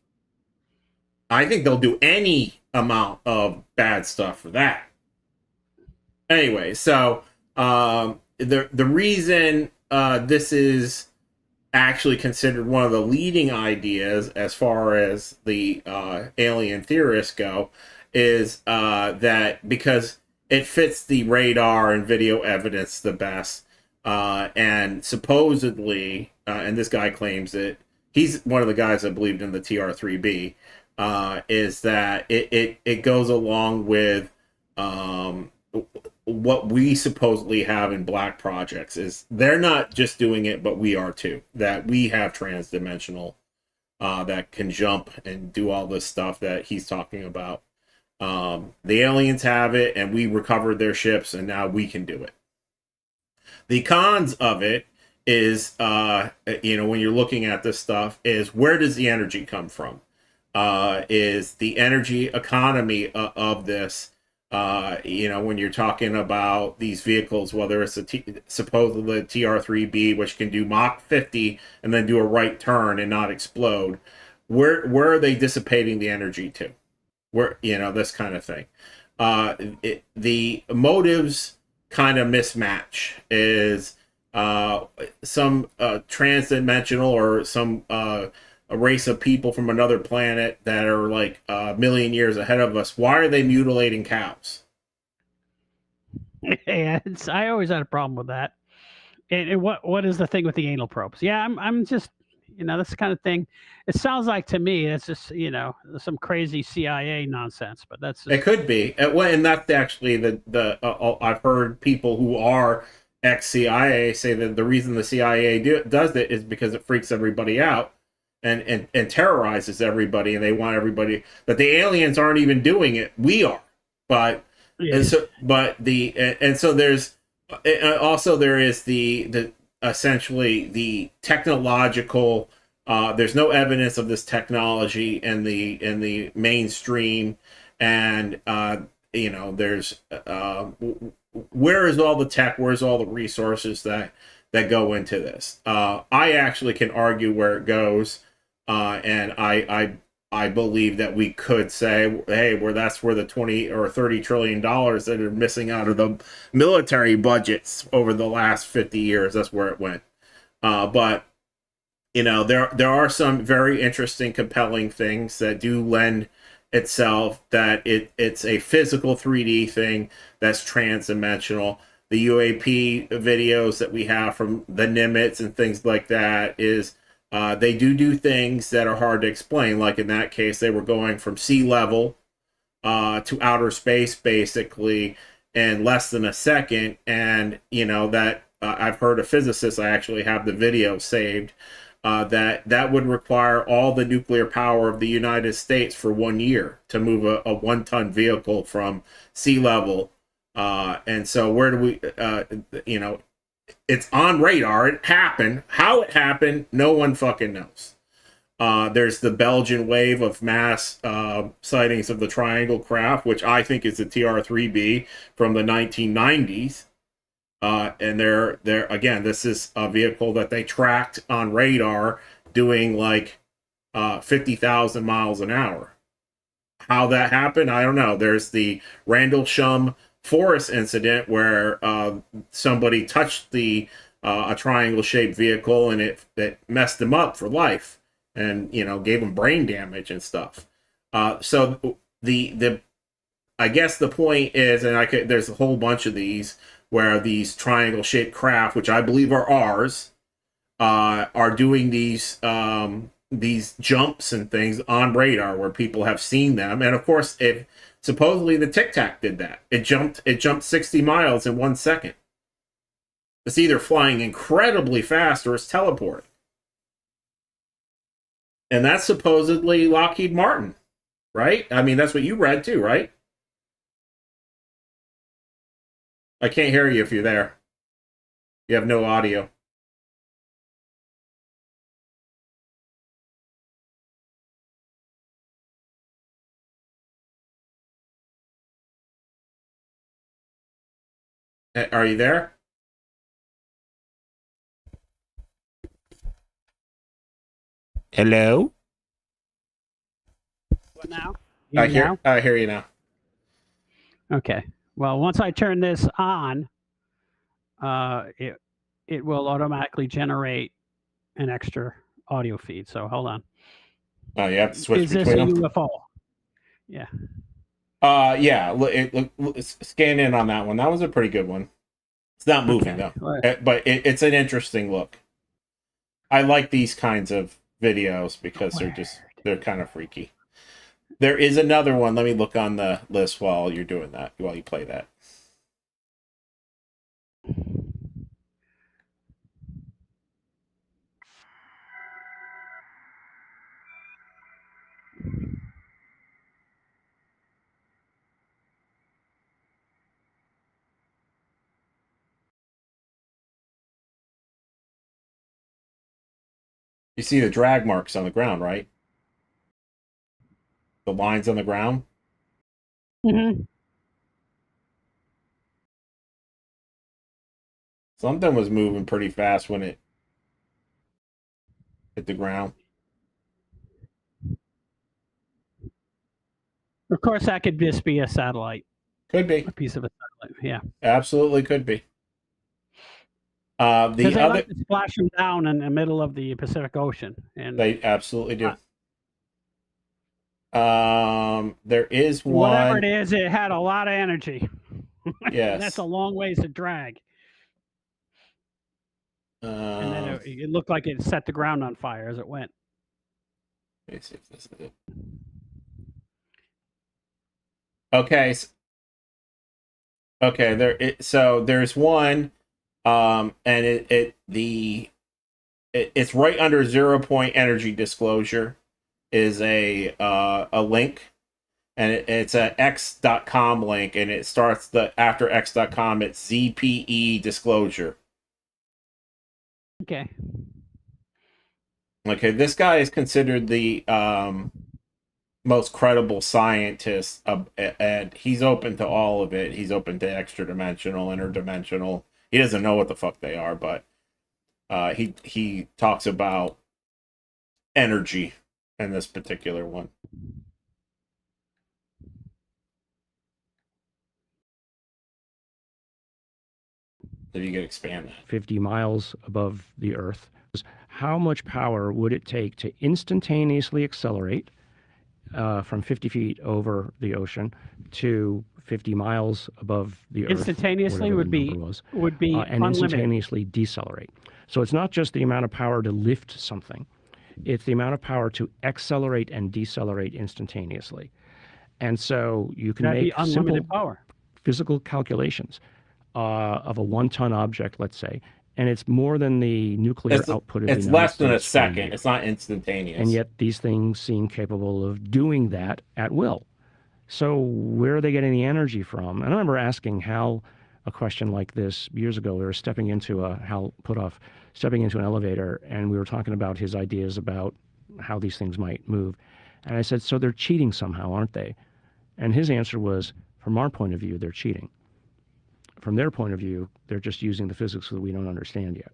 I think they'll do any amount of bad stuff for that. Anyway, so the reason this is actually considered one of the leading ideas as far as the alien theorists go is that because it fits the radar and video evidence the best, and supposedly, and this guy claims it, he's one of the guys that believed in the TR3B, is that it goes along with what we supposedly have in black projects. Is they're not just doing it, but we are too. That we have transdimensional that can jump and do all this stuff that he's talking about. The aliens have it, and we recovered their ships, and now we can do it. The cons of it is, when you're looking at this stuff, is where does the energy come from? Is the energy economy of this? When you're talking about these vehicles, whether it's supposedly TR3B, which can do Mach 50 and then do a right turn and not explode, where are they dissipating the energy to? Where, this kind of thing. The motives kind of mismatch. Is some transdimensional or some a race of people from another planet that are like a million years ahead of us, why are they mutilating cows? Yeah, I always had a problem with that. And what is the thing with the anal probes? Yeah, I'm just, this kind of thing. It sounds like to me it's just some crazy CIA nonsense, but that's just... It could be. And that's actually the I've heard people who are ex-CIA say that the reason the CIA does it is because it freaks everybody out. And terrorizes everybody, and they want everybody that the aliens aren't even doing it. We are, but yeah. So there's also there is the essentially the technological. There's no evidence of this technology in the mainstream, and there's where is all the tech? Where's all the resources that go into this? I actually can argue where it goes. And I believe that we could say, hey, that's where the 20 or 30 trillion dollars that are missing out of the military budgets over the last 50 years, that's where it went. But there are some very interesting, compelling things that do lend itself that it's a physical 3D thing that's transdimensional. The UAP videos that we have from the Nimitz and things like that is they do things that are hard to explain. Like in that case, they were going from sea level to outer space basically in less than a second. And that I've heard of physicists, I actually have the video saved, that would require all the nuclear power of the United States for 1 year to move a 1-ton vehicle from sea level. And so where do we, it's on radar. It happened. How it happened, no one fucking knows. There's the Belgian wave of mass sightings of the triangle craft, which I think is the TR3B from the 1990s. And they're again, this is a vehicle that they tracked on radar doing like 50,000 miles an hour. How that happened, I don't know. There's the Randlesham Forest incident where somebody touched a triangle-shaped vehicle and it messed them up for life, and gave them brain damage and stuff. So the I guess the point is, and there's a whole bunch of these where these triangle-shaped craft, which I believe are ours, are doing these jumps and things on radar where people have seen them, and of course supposedly the Tic Tac did that. It jumped 60 miles in 1 second. It's either flying incredibly fast or it's teleporting. And that's supposedly Lockheed Martin right? I mean, that's what you read too, right? I can't hear you if you're there. You have no audio. Are you there? Hello? What now? I hear you now. Okay. Well, once I turn this on, it will automatically generate an extra audio feed. So hold on. Oh, you have to switch Is this between a them? UFO? Yeah. Yeah. Scan in on that one. That was a pretty good one. It's not moving though, but it's an interesting look. I like these kinds of videos because they're kind of freaky. There is another one. Let me look on the list while you're doing that, while you play that. You see the drag marks on the ground, right? The lines on the ground. Mm-hmm. Something was moving pretty fast when it hit the ground. Of course, that could just be a satellite. Could be a piece of a satellite. Yeah, absolutely could be. Because they like to splash them down in the middle of the Pacific Ocean, and they absolutely do. There is one. Whatever it is, it had a lot of energy. Yes, that's a long ways to drag. And then it looked like it set the ground on fire as it went. Let me see if this is it. Okay. Okay. So there's one, and it's right under 0 point energy disclosure is a link, and it's a x.com link, and it starts after x.com it's ZPE disclosure. Okay, this guy is considered the most credible scientist, and he's open to all of it. He's open to extra dimensional, interdimensional. He doesn't know what the fuck they are, but he talks about energy in this particular one. If you could expand that. 50 miles above the Earth. How much power would it take to instantaneously accelerate from 50 feet over the ocean to 50 miles above the Earth? Instantaneously would be and unlimited. Instantaneously decelerate. So it's not just the amount of power to lift something; it's the amount of power to accelerate and decelerate instantaneously. And so you can make unlimited simple power physical calculations of a 1-ton object, let's say, and it's more than the nuclear output of the United States. It's less than a second. It's not instantaneous. And yet these things seem capable of doing that at will. So where are they getting the energy from? And I remember asking Hal a question like this years ago. We were stepping into an elevator, and we were talking about his ideas about how these things might move. And I said, so they're cheating somehow, aren't they? And his answer was, from our point of view, they're cheating. From their point of view, they're just using the physics that we don't understand yet.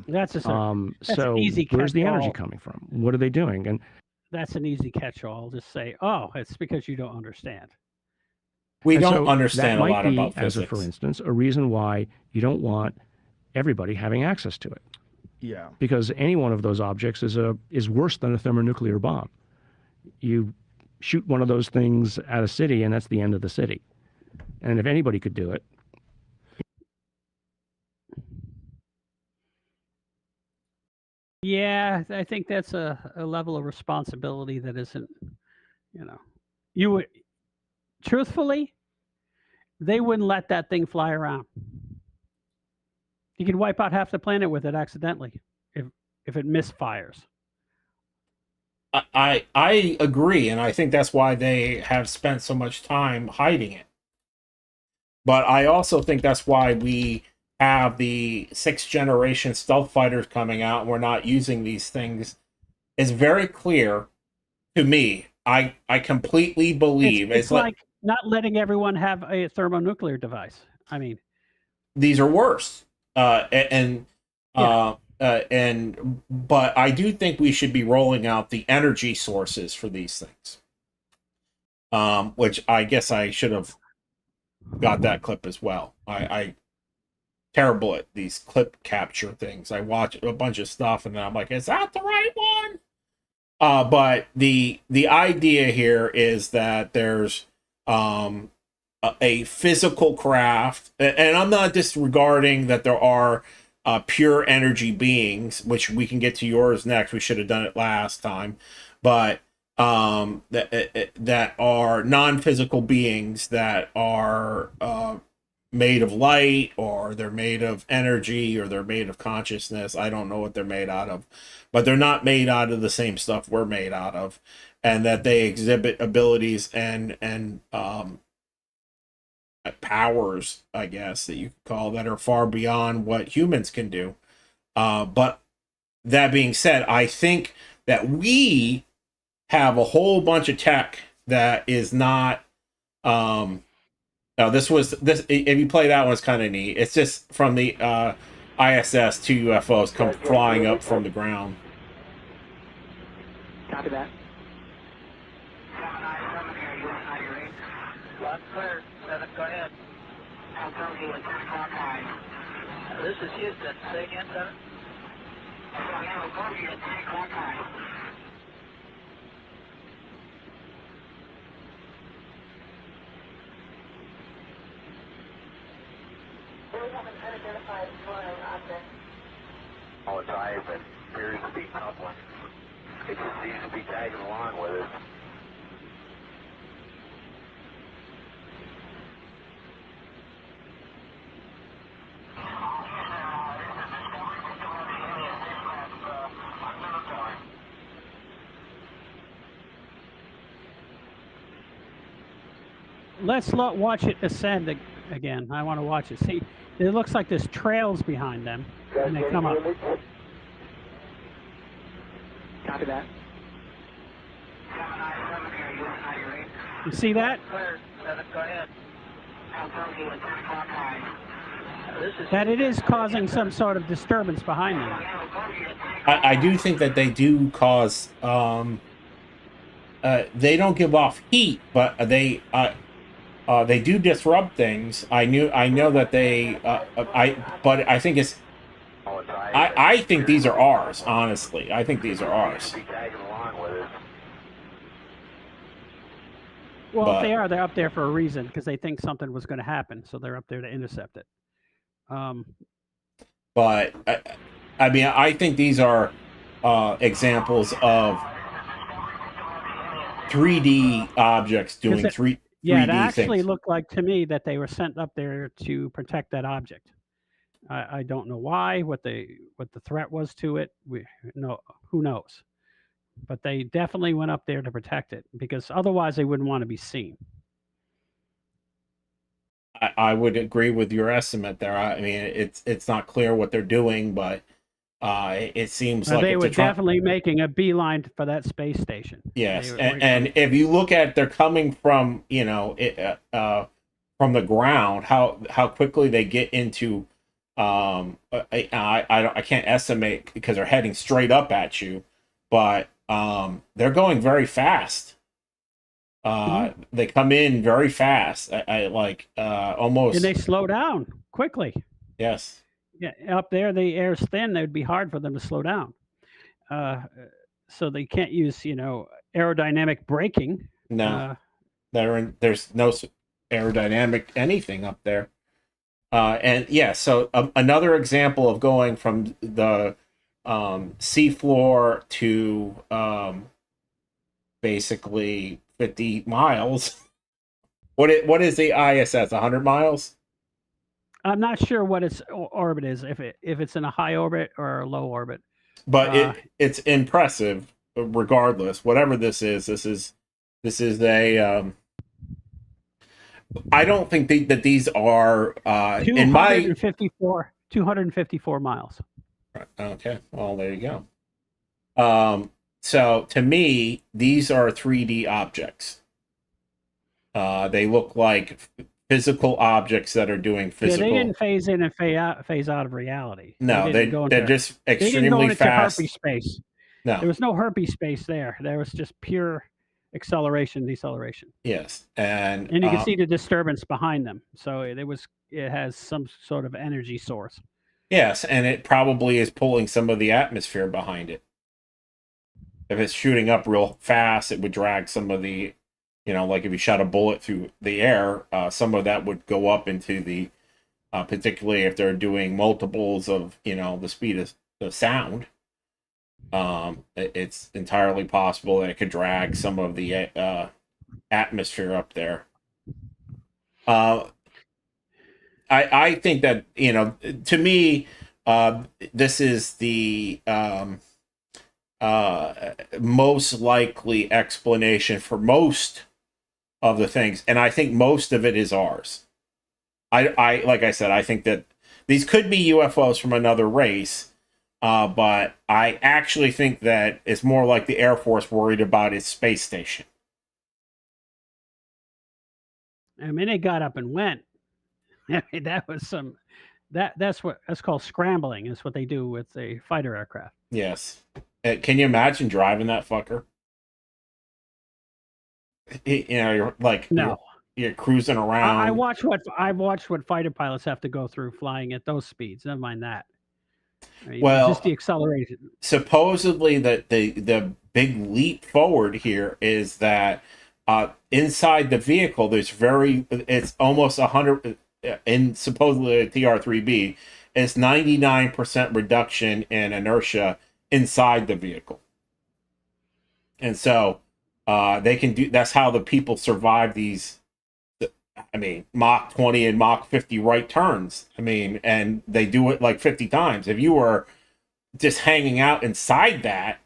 That's so an easy where's the energy coming from? What are they doing? And that's an easy catch-all. Just say, oh, it's because you don't understand. We don't understand a lot about physics. As for instance, a reason why you don't want everybody having access to it. Yeah. Because any one of those objects is worse than a thermonuclear bomb. You shoot one of those things at a city, and that's the end of the city. And if anybody could do it. Yeah, I think that's a level of responsibility that isn't, you would, truthfully, they wouldn't let that thing fly around. You could wipe out half the planet with it accidentally if it misfires. I agree, and I think that's why they have spent so much time hiding it. But I also think that's why we have the 6th generation stealth fighters coming out, and we're not using these things. It's very clear to me. I completely believe It's like not letting everyone have a thermonuclear device. I mean, these are worse. And but I do think we should be rolling out the energy sources for these things. Which I guess I should have got that clip as well. I terrible at these clip capture things. I watch a bunch of stuff and then I'm like, is that the right one? But the idea here is that there's a physical craft, and I'm not disregarding that there are pure energy beings, which we can get to yours next. We should have done it last time, but that are non-physical beings that are made of light, or they're made of energy, or they're made of consciousness. I don't know what they're made out of, but they're not made out of the same stuff we're made out of, and that they exhibit abilities and powers, I guess, that you could call, that are far beyond what humans can do. But that being said, I think that we have a whole bunch of tech that is not this if you play that one, it's kind of neat. It's just from the ISS, 2 UFOs come flying up from the ground. Copy that. 797 here, U.S. 98. Lots clear. 7, go ahead. I'll tell you at 10 o'clock high. This is Houston. Say again, 7. I'll tell you at 10 o'clock high. We have an unidentified flying object. Oh, it's high, but appears to be coupling. It just seems to be tagging along with it. let's watch it ascend again. I want to watch it. See, it looks like there's trails behind them, and they come up. Copy that. You see that? Clear. 7, go ahead. I'll tell you at 10 o'clock high. That it is causing some sort of disturbance behind them. I do think that they do cause. They don't give off heat, but they do disrupt things. I know that they. But I think it's. I think these are ours. Honestly, I think these are ours. Well, if they are, they're up there for a reason, because they think something was going to happen, so they're up there to intercept it. But I mean, I think these are examples of 3D objects doing 3D Yeah, it actually things. looked like to me that they were sent up there to protect that object. I don't know why, what the threat was to it. Who knows? But they definitely went up there to protect it, because otherwise they wouldn't want to be seen. I would agree with your estimate there. I mean, it's not clear what they're doing, but it seems like they were definitely making a beeline for that space station. Yes, and if you look at, they're coming from from the ground, how quickly they get into. I can't estimate because they're heading straight up at you, but they're going very fast. They come in very fast. I like almost. And they slow down quickly. Yes. Yeah, up there the air's thin. It would be hard for them to slow down. So they can't use aerodynamic braking. No, there's no aerodynamic anything up there. And yeah, so another example of going from the seafloor to basically 50 miles. What is the ISS? 100 miles? I'm not sure what its orbit is, if it's in a high orbit or a low orbit. But it's impressive regardless, whatever this is a. I don't think that these are in my 254 miles. Okay, well there you go. So to me, these are 3D objects. They look like physical objects that are doing physical. Yeah, they didn't phase in and phase out of reality. No, they're just extremely they didn't go fast. into herpes space. No, there was no herpes space there. There was just pure acceleration, deceleration. Yes, and you can see the disturbance behind them. So it has some sort of energy source. Yes, and it probably is pulling some of the atmosphere behind it. If it's shooting up real fast, it would drag some of the, like if you shot a bullet through the air, some of that would go up into the, particularly if they're doing multiples of, the speed of the sound. It's entirely possible that it could drag some of the atmosphere up there. I think that, to me, this is the most likely explanation for most of the things, and I think most of it is ours. I like I said, I think that these could be UFOs from another race, but I actually think that it's more like the Air Force worried about its space station. I mean, they got up and went. I mean, that was some that's called scrambling. Is what they do with a fighter aircraft. Yes. Can you imagine driving that fucker? You're like no. You're cruising around. I've watched what fighter pilots have to go through flying at those speeds. Never mind that. I mean, well, just the acceleration. Supposedly, the big leap forward here is that inside the vehicle, it's almost 100. And supposedly a TR-3B, it's 99% reduction in inertia inside the vehicle. And so they can do, that's how the people survive these, Mach 20 and Mach 50 right turns. And they do it like 50 times. If you were just hanging out inside that,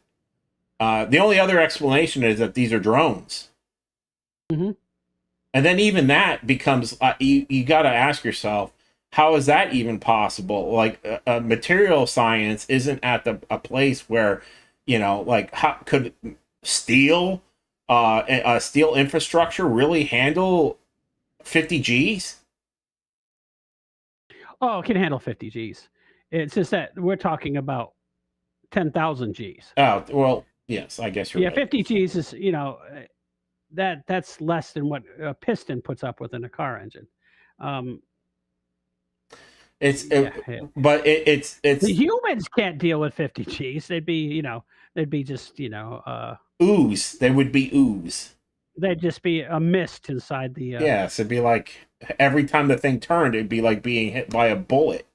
the only other explanation is that these are drones. Mm-hmm. And then even that becomes, you got to ask yourself, how is that even possible? Like, material science isn't at a place where, how could steel infrastructure really handle 50 Gs? Oh, it can handle 50 Gs. It's just that we're talking about 10,000 Gs. Oh, well, yes, I guess you're right. 50 Gs is, that's less than what a piston puts up with in a car engine. It's the humans can't deal with 50 Gs. They'd be just ooze. They would be ooze. They'd just be a mist inside the. Yes, it'd be like every time the thing turned, it'd be like being hit by a bullet,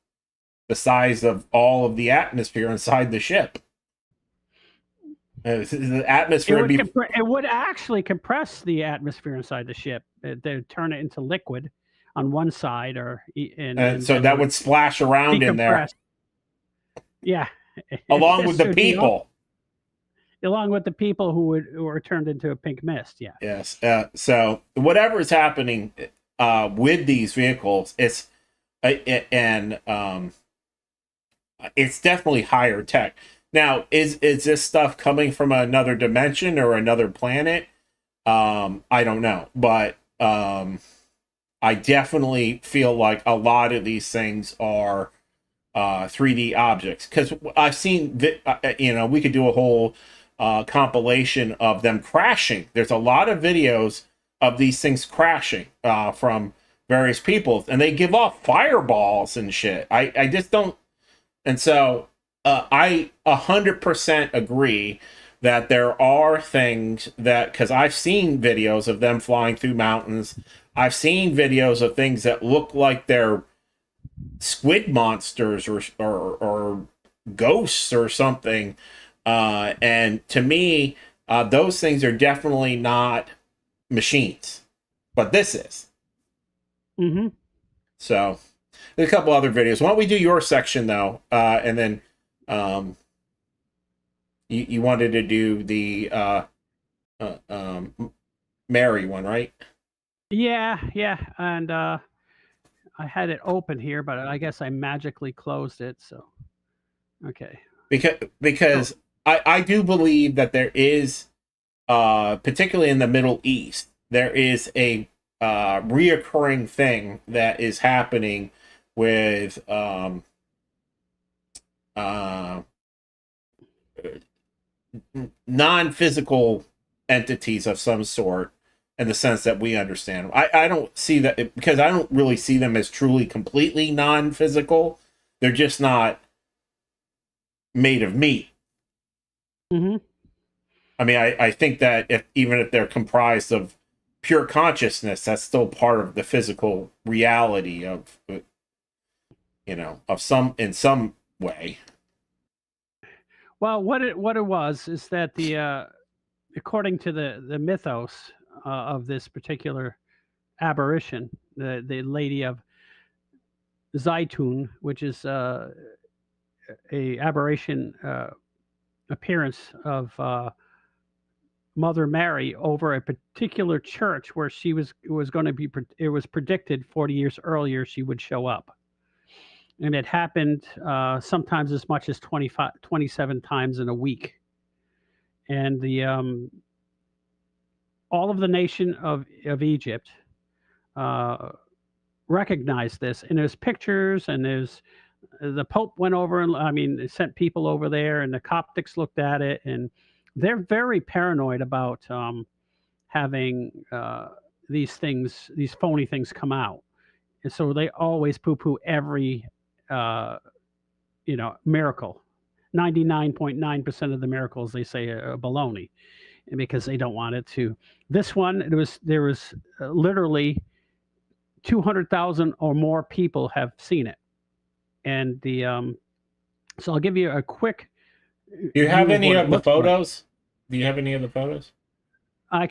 the size of all of the atmosphere inside the ship. The atmosphere it would actually compress the atmosphere inside the ship. They'd turn it into liquid on one side, and so that would splash around in there. Yeah, along with the people. Along with the people who were turned into a pink mist. Yeah. Yes. So whatever is happening with these vehicles, it's definitely higher tech. Now, is this stuff coming from another dimension or another planet? I don't know, but I definitely feel like a lot of these things are 3D objects, because I've seen we could do a whole compilation of them crashing. There's a lot of videos of these things crashing from various people, and they give off fireballs and shit. I just don't, and so. I 100% agree that there are things that, because I've seen videos of them flying through mountains. I've seen videos of things that look like they're squid monsters or ghosts or something. And to me, those things are definitely not machines, but this is. Mm-hmm. So there's a couple other videos. Why don't we do your section though, and then You wanted to do the Mary one, right? Yeah, and I had it open here, but I guess I magically closed it. So, okay. Because I do believe that there is, particularly in the Middle East, there is a reoccurring thing that is happening with non-physical entities of some sort, in the sense that we understand them. I don't see that, because I don't really see them as truly completely non-physical. They're just not made of meat. Mm-hmm. I mean, I think that even if they're comprised of pure consciousness, that's still part of the physical reality of, in some way. Well, what it was is that the according to the mythos of this particular aberration, the Lady of Zaitun, which is a aberration appearance of Mother Mary over a particular church where she was going to be. It was predicted 40 years earlier she would show up, and it happened sometimes as much as 27 times in a week. And the all of the nation of Egypt recognized this, and there's pictures, and there's the Pope went over, and I mean, sent people over there, and the Coptics looked at it, and they're very paranoid about having these phony things come out, and so they always poo-poo every miracle. 99.9% of the miracles they say are baloney, and because they don't want it to. This one, there was literally 200,000 or more people have seen it, and the so I'll give you a quick. Do you have any of the photos? Do you have any of the photos? I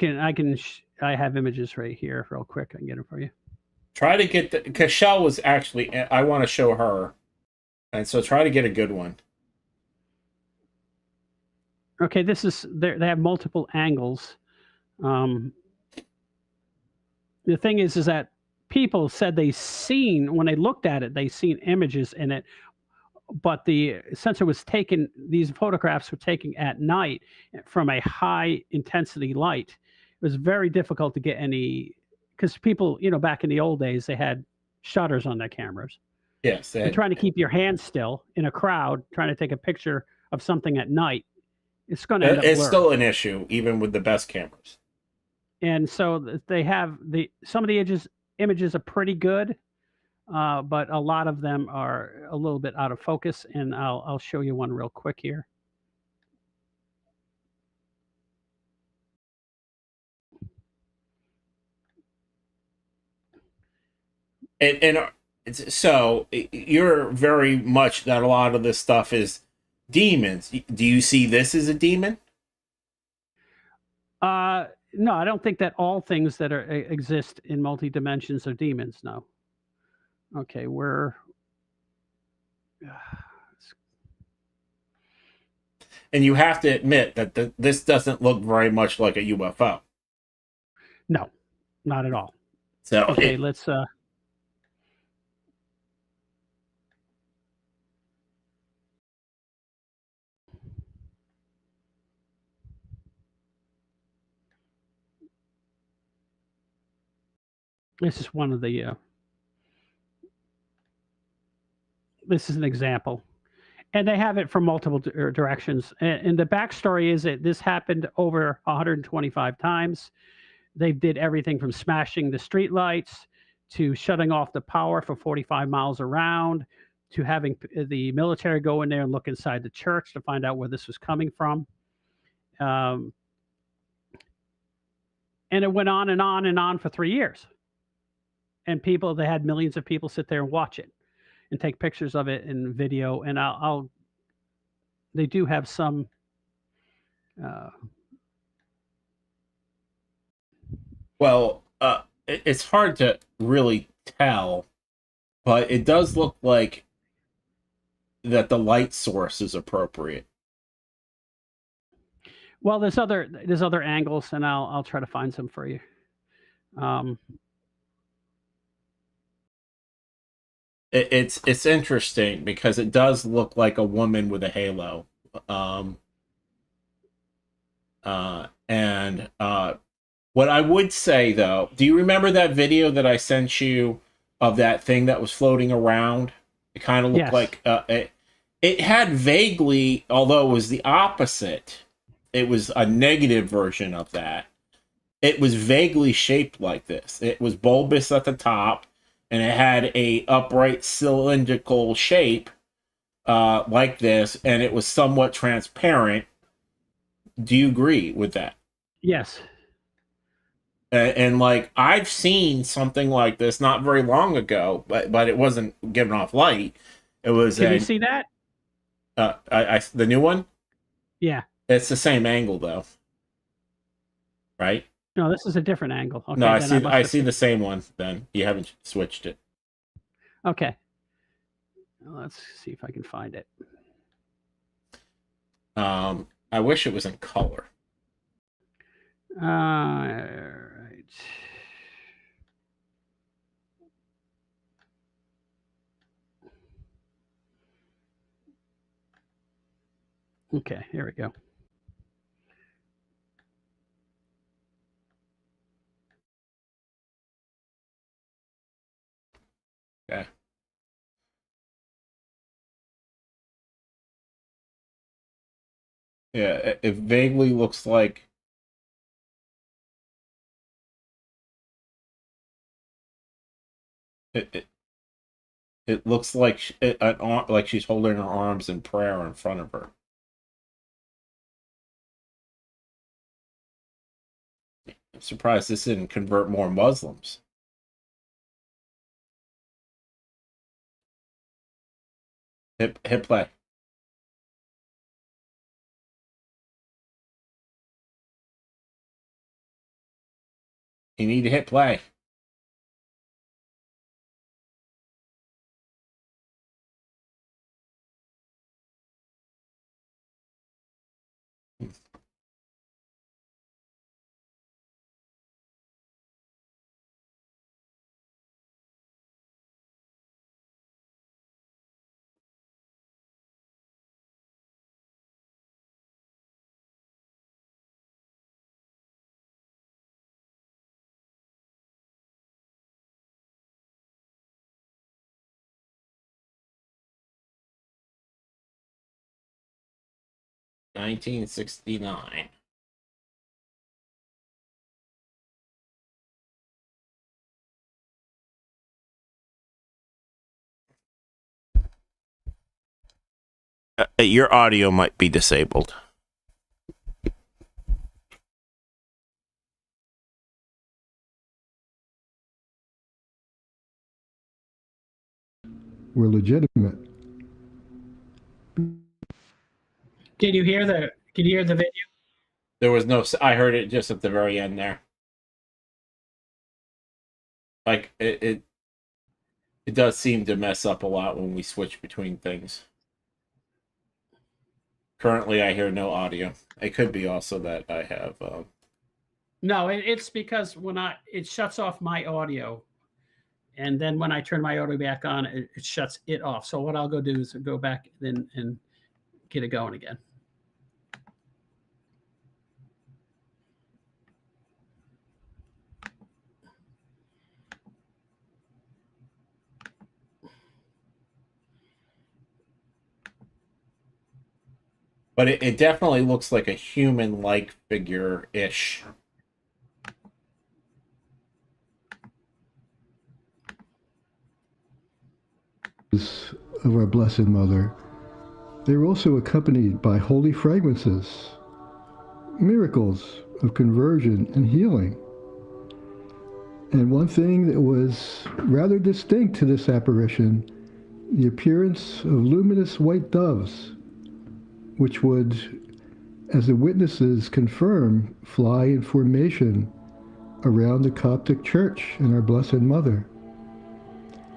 have images right here, real quick. I can get them for you. Try to get because Shell was actually. I want to show her, and so try to get a good one. Okay, this is they have multiple angles. The thing is that people said when they looked at it, they seen images in it, but since it was taken, these photographs were taken at night from a high intensity light. It was very difficult to get any, because people, back in the old days, they had shutters on their cameras. Yes, and trying to keep your hands still in a crowd, trying to take a picture of something at night, it's going to end up blurry. It's still an issue, even with the best cameras. And so they have some of the images are pretty good, but a lot of them are a little bit out of focus. And I'll show you one real quick here. And so you're very much that a lot of this stuff is demons. Do you see this as a demon? No, I don't think that all things that exist in multi-dimensions are demons. No. Okay, and you have to admit that this doesn't look very much like a UFO. No, not at all. So okay, let's this is one of the this is an example, and they have it from multiple directions, and the backstory is that this happened over 125 times. They did everything from smashing the street lights to shutting off the power for 45 miles around, to having the military go in there and look inside the church to find out where this was coming from. And it went on and on and on for 3 years. And they had millions of people sit there and watch it and take pictures of it and video. And they do have some, it's hard to really tell, but it does look like that the light source is appropriate. Well, there's other angles, and I'll try to find some for you. It's interesting because it does look like a woman with a halo. What I would say though, do you remember that video that I sent you of that thing that was floating around? It kind of looked Yes. like it had vaguely, although it was the opposite, it was a negative version of that. It was vaguely shaped like this. It was bulbous at the top, and it had a upright cylindrical shape like this, and it was somewhat transparent. Do you agree with that? Yes. And like I've seen something like this not very long ago, but it wasn't giving off light. It was. Can you see that? The new one. Yeah. It's the same angle though, right? No, this is a different angle. Okay, No, I then see. must I have see the same one. Then you haven't switched it. Okay. Well, let's see if I can find it. I wish it was in color. Right. Okay, here we go. Okay. Yeah, it vaguely looks like it looks like like she's holding her arms in prayer in front of her. I'm surprised this didn't convert more Muslims. Hit play. You need to hit play. $1969. Your audio might be disabled. Were legitimate. Can you hear the video? There was no. I heard it just at the very end there. Like it does seem to mess up a lot when we switch between things. Currently, I hear no audio. It could be also that I have. No, it's because it shuts off my audio, and then when I turn my audio back on, it shuts it off. So what I'll go do is go back then and get it going again. But it definitely looks like a human-like figure-ish. Of our Blessed Mother, they were also accompanied by holy fragrances, miracles of conversion and healing. And one thing that was rather distinct to this apparition, the appearance of luminous white doves, which would, as the witnesses confirm, fly in formation around the Coptic Church and our Blessed Mother.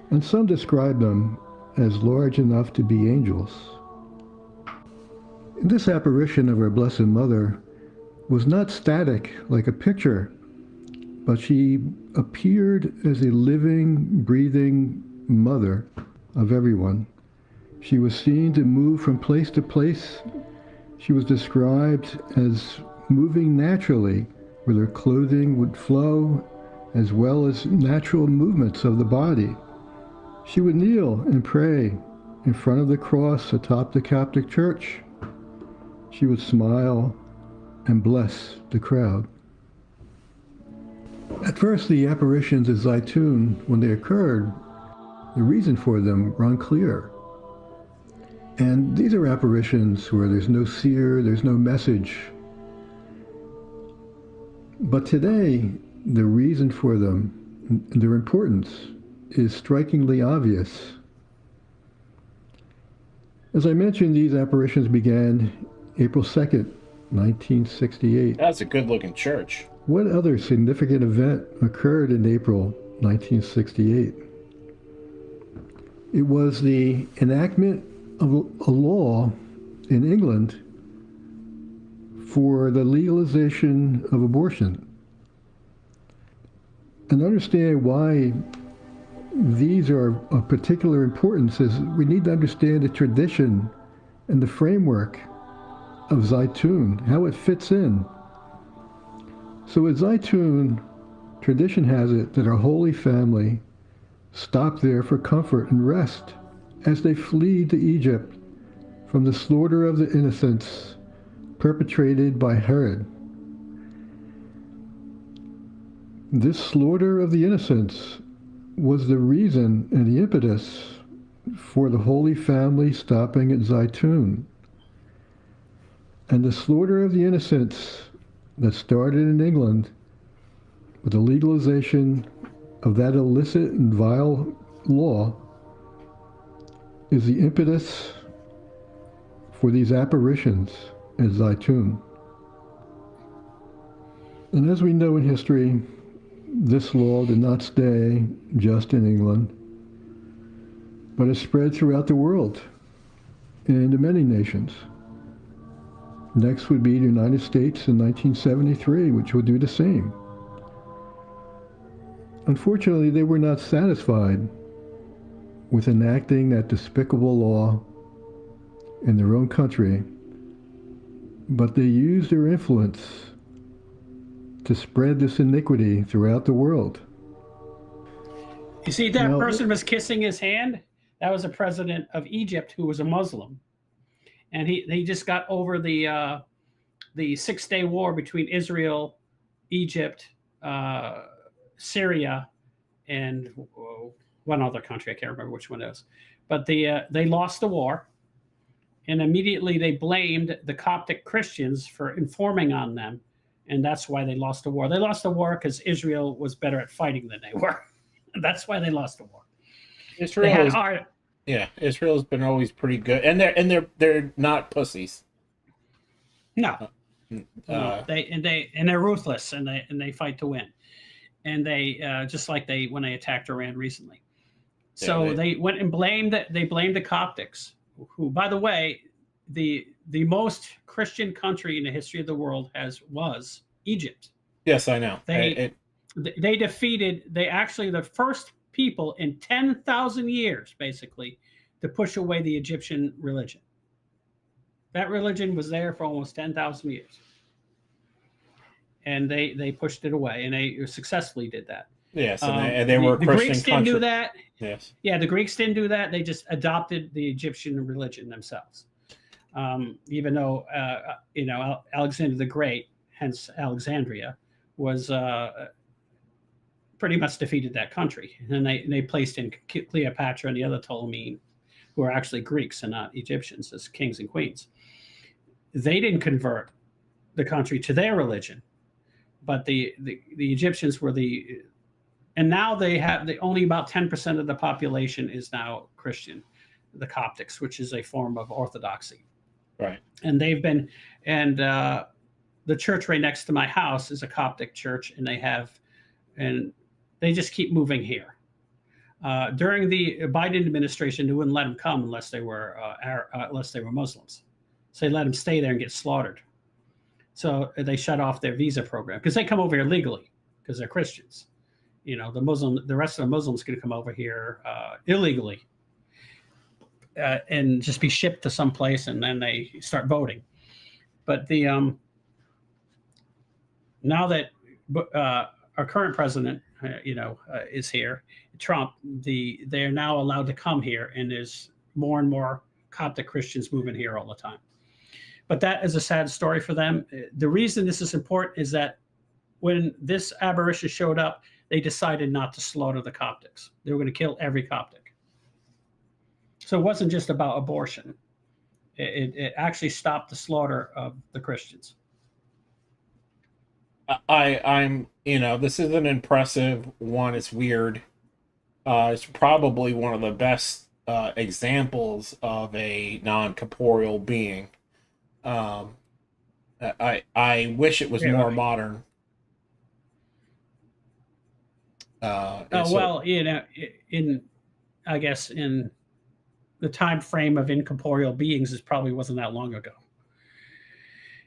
And some describe them as large enough to be angels. In this apparition of our Blessed Mother, was not static like a picture, but she appeared as a living, breathing mother of everyone. She was seen to move from place to place. She was described as moving naturally, where her clothing would flow, as well as natural movements of the body. She would kneel and pray in front of the cross atop the Coptic church. She would smile and bless the crowd. At first, the apparitions at Zaytun, when they occurred, the reason for them were unclear. And these are apparitions where there's no seer, there's no message. But today, the reason for them, and their importance, is strikingly obvious. As I mentioned, these apparitions began April 2nd, 1968. That's a good-looking church. What other significant event occurred in April 1968? It was the enactment of a law in England for the legalization of abortion. And understand why these are of particular importance is we need to understand the tradition and the framework of Zaytun, how it fits in. So at Zaytun, tradition has it that our Holy Family stopped there for comfort and rest as they fled to Egypt from the slaughter of the innocents perpetrated by Herod. This slaughter of the innocents was the reason and the impetus for the Holy Family stopping at Zaytun. And the slaughter of the innocents that started in England with the legalization of that illicit and vile law is the impetus for these apparitions at Zaytun. And as we know in history, this law did not stay just in England, but it spread throughout the world and to many nations. Next would be the United States in 1973, which would do the same. Unfortunately, they were not satisfied with enacting that despicable law in their own country, but they used their influence to spread this iniquity throughout the world. You see, that person was kissing his hand. That was a president of Egypt who was a Muslim, and he just got over the 6-day war between Israel, Egypt, Syria, and one other country. I can't remember which one it was, but they lost the war, and immediately they blamed the Coptic Christians for informing on them. And that's why they lost the war. They lost the war because Israel was better at fighting than they were. That's why they lost the war. Israel's been always pretty good, and they're not pussies. No, they're ruthless, and they fight to win, and they just like when they attacked Iran recently. So they went and blamed the Coptics, who, by the way, the most Christian country in the history of the world was Egypt. Yes, I know. They actually the first people in 10,000 years, basically, to push away the Egyptian religion. That religion was there for almost 10,000 years. And they pushed it away, and they successfully did that. Yes, and they were a Christian Greeks didn't country. do that. Yes. Yeah, the Greeks didn't do that. They just adopted the Egyptian religion themselves. Even though, Alexander the Great, hence Alexandria, was pretty much defeated that country. And they placed in Cleopatra and the other Ptolemene, who are actually Greeks and not Egyptians, as kings and queens. They didn't convert the country to their religion, but the Egyptians were and now they have only about 10% of the population is now Christian, the Coptics, which is a form of Orthodoxy. Right. And the church right next to my house is a Coptic church, and they just keep moving here. During the Biden administration, they wouldn't let them come unless they were Muslims. So they let them stay there and get slaughtered. So they shut off their visa program because they come over here legally because they're Christians. You know, the rest of the Muslims can come over here illegally and just be shipped to some place, and then they start voting. But now that our current president, is here, Trump, they are now allowed to come here, and there's more and more Coptic Christians moving here all the time. But that is a sad story for them. The reason this is important is that when this aberration showed up, they decided not to slaughter the Coptics. They were going to kill every Coptic. So it wasn't just about abortion. It actually stopped the slaughter of the Christians. I'm this is an impressive one. It's weird. It's probably one of the best examples of a non-corporeal being. I wish it was more modern. I guess in the time frame of incorporeal beings, it probably wasn't that long ago.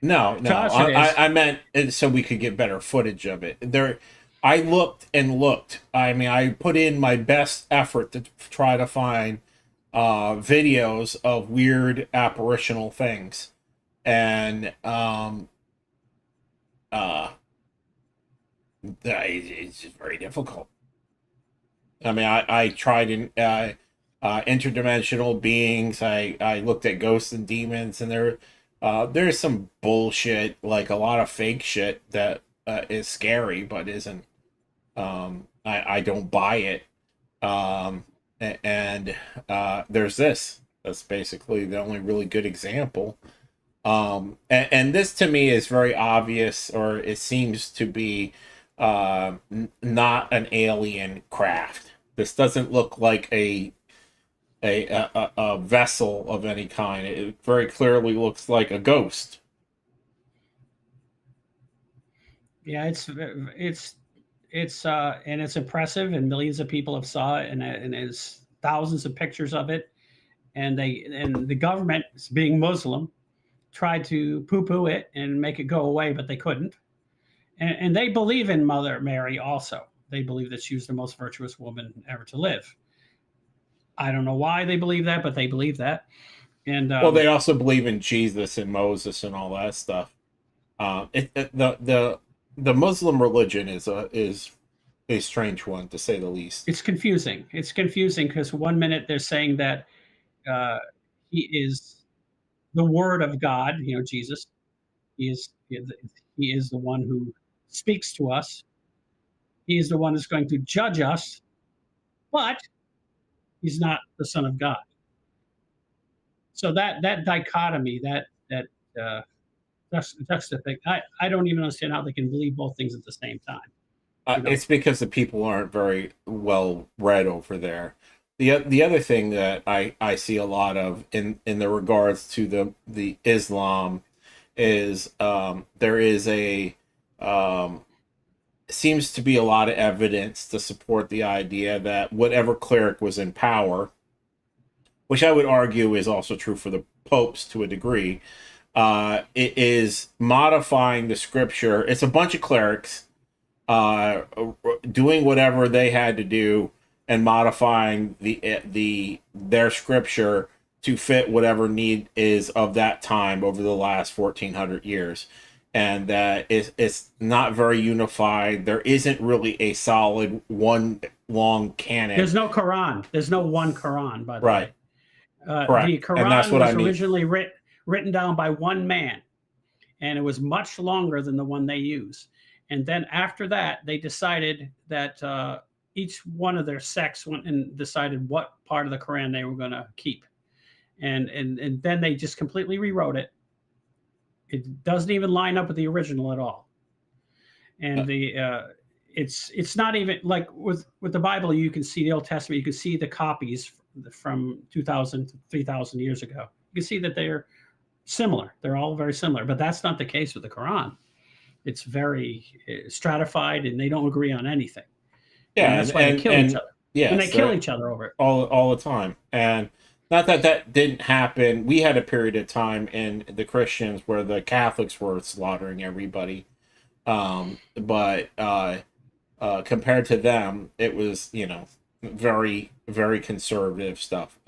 No, I meant so we could get better footage of it. I looked and looked. I mean, I put in my best effort to try to find videos of weird apparitional things, and it's just very difficult. I mean, I tried in interdimensional beings. I looked at ghosts and demons, and there's some bullshit, like a lot of fake shit that is scary but isn't. I don't buy it. And there's this. That's basically the only really good example. And this to me is very obvious, or it seems to be not an alien craft. This doesn't look like a vessel of any kind. It very clearly looks like a ghost. Yeah, it's and it's impressive, and millions of people have saw it, and there's thousands of pictures of it, and the government, being Muslim, tried to poo-poo it and make it go away, but they couldn't. And they believe in Mother Mary also. They believe that she was the most virtuous woman ever to live. I don't know why they believe that, but they believe that. And well, they also believe in Jesus and Moses and all that stuff. The Muslim religion is a strange one, to say the least. It's confusing. It's confusing because one minute they're saying that he is the Word of God, Jesus. He is the one who speaks to us. He is the one who's going to judge us, but he's not the Son of God. So that dichotomy, that's the thing. I don't even understand how they can believe both things at the same time. It's because the people aren't very well read over there. The other thing that I see a lot of in the regards to the Islam is there is seems to be a lot of evidence to support the idea that whatever cleric was in power, which I would argue is also true for the popes to a degree, it is modifying the scripture. It's a bunch of clerics doing whatever they had to do and modifying their scripture to fit whatever need is of that time over the last 1400 years. And that it's not very unified. There isn't really a solid one long canon. There's no Quran. There's no one Quran, by the way. Correct. The Quran was originally written down by one man, and it was much longer than the one they use. And then after that, they decided that each one of their sects went and decided what part of the Quran they were going to keep. And then they just completely rewrote it. It doesn't even line up with the original at all. And it's not even like with the Bible. You can see the Old Testament. You can see the copies from 2,000 to 3,000 years ago. You can see that they're similar. They're all very similar. But that's not the case with the Quran. It's very stratified, and they don't agree on anything. Yeah, and that's why they kill each other. Yeah, and they kill each other over it all the time. And Not that that didn't happen. We had a period of time in the Christians where the Catholics were slaughtering everybody. But compared to them, it was, very, very conservative stuff.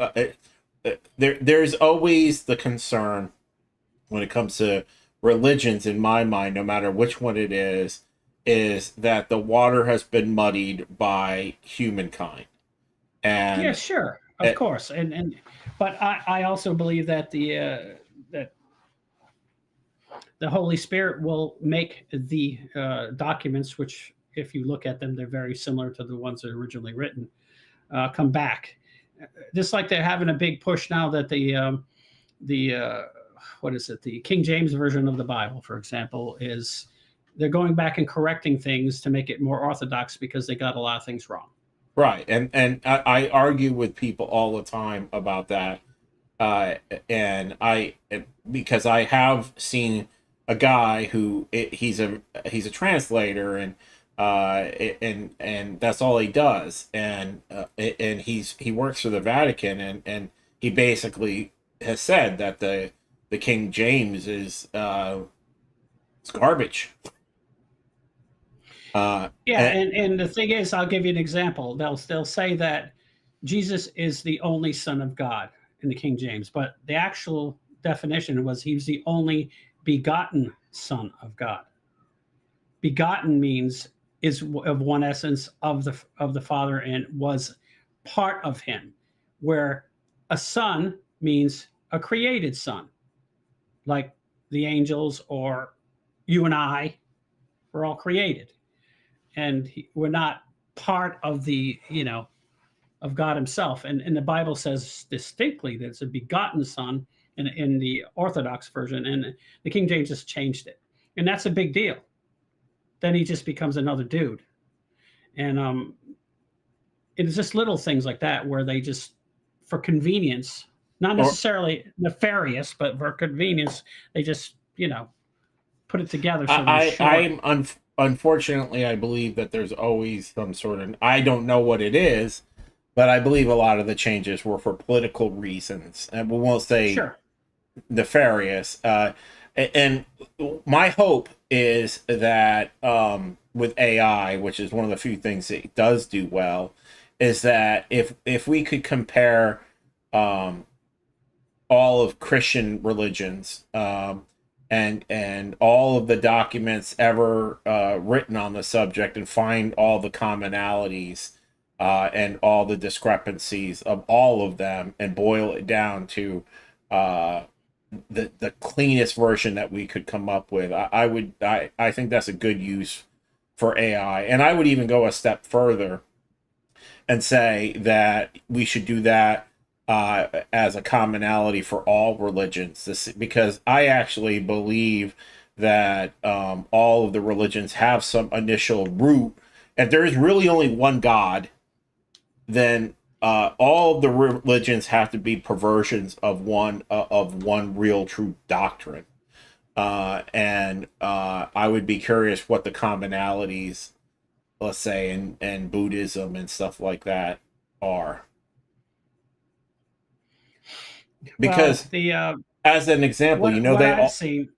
There's always the concern when it comes to religions, in my mind, no matter which one it is that the water has been muddied by humankind. And Yeah, sure, of course, but I also believe that that the Holy Spirit will make the documents, which, if you look at them, they're very similar to the ones that are originally written, come back. Just like they're having a big push now that the what is it? The King James version of the Bible, for example, is they're going back and correcting things to make it more orthodox because they got a lot of things wrong. right, and I argue with people all the time about that, and because I have seen a guy who he's a translator, and that's all he does, and he works for the Vatican, and he basically has said that the King James is it's garbage. And the thing is, I'll give you an example. They'll say that Jesus is the only Son of God in the King James, but the actual definition was he's the only begotten Son of God. Begotten means is of one essence of the Father and was part of him, where a son means a created son, like the angels or you and I, we're all created. And we're not part of the, of God himself. And the Bible says distinctly that it's a begotten son in the Orthodox version, and the King James just changed it. And that's a big deal. Then he just becomes another dude. And it's just little things like that where they just, for convenience, not necessarily nefarious, but for convenience, they just, put it together. So Unfortunately, I believe that there's always some sort of, I don't know what it is, but I believe a lot of the changes were for political reasons, and we won't say nefarious. And my hope is that with AI, which is one of the few things it does do well, is that if we could compare all of Christian religions, and all of the documents ever written on the subject, and find all the commonalities and all the discrepancies of all of them, and boil it down to the cleanest version that we could come up with, I think that's a good use for AI. And I would even go a step further and say that we should do that as a commonality for all religions, because I actually believe that all of the religions have some initial root. If there is really only one God, then all of the religions have to be perversions of one real true doctrine. And I would be curious what the commonalities, let's say, in Buddhism and stuff like that are. Because as an example, they all see.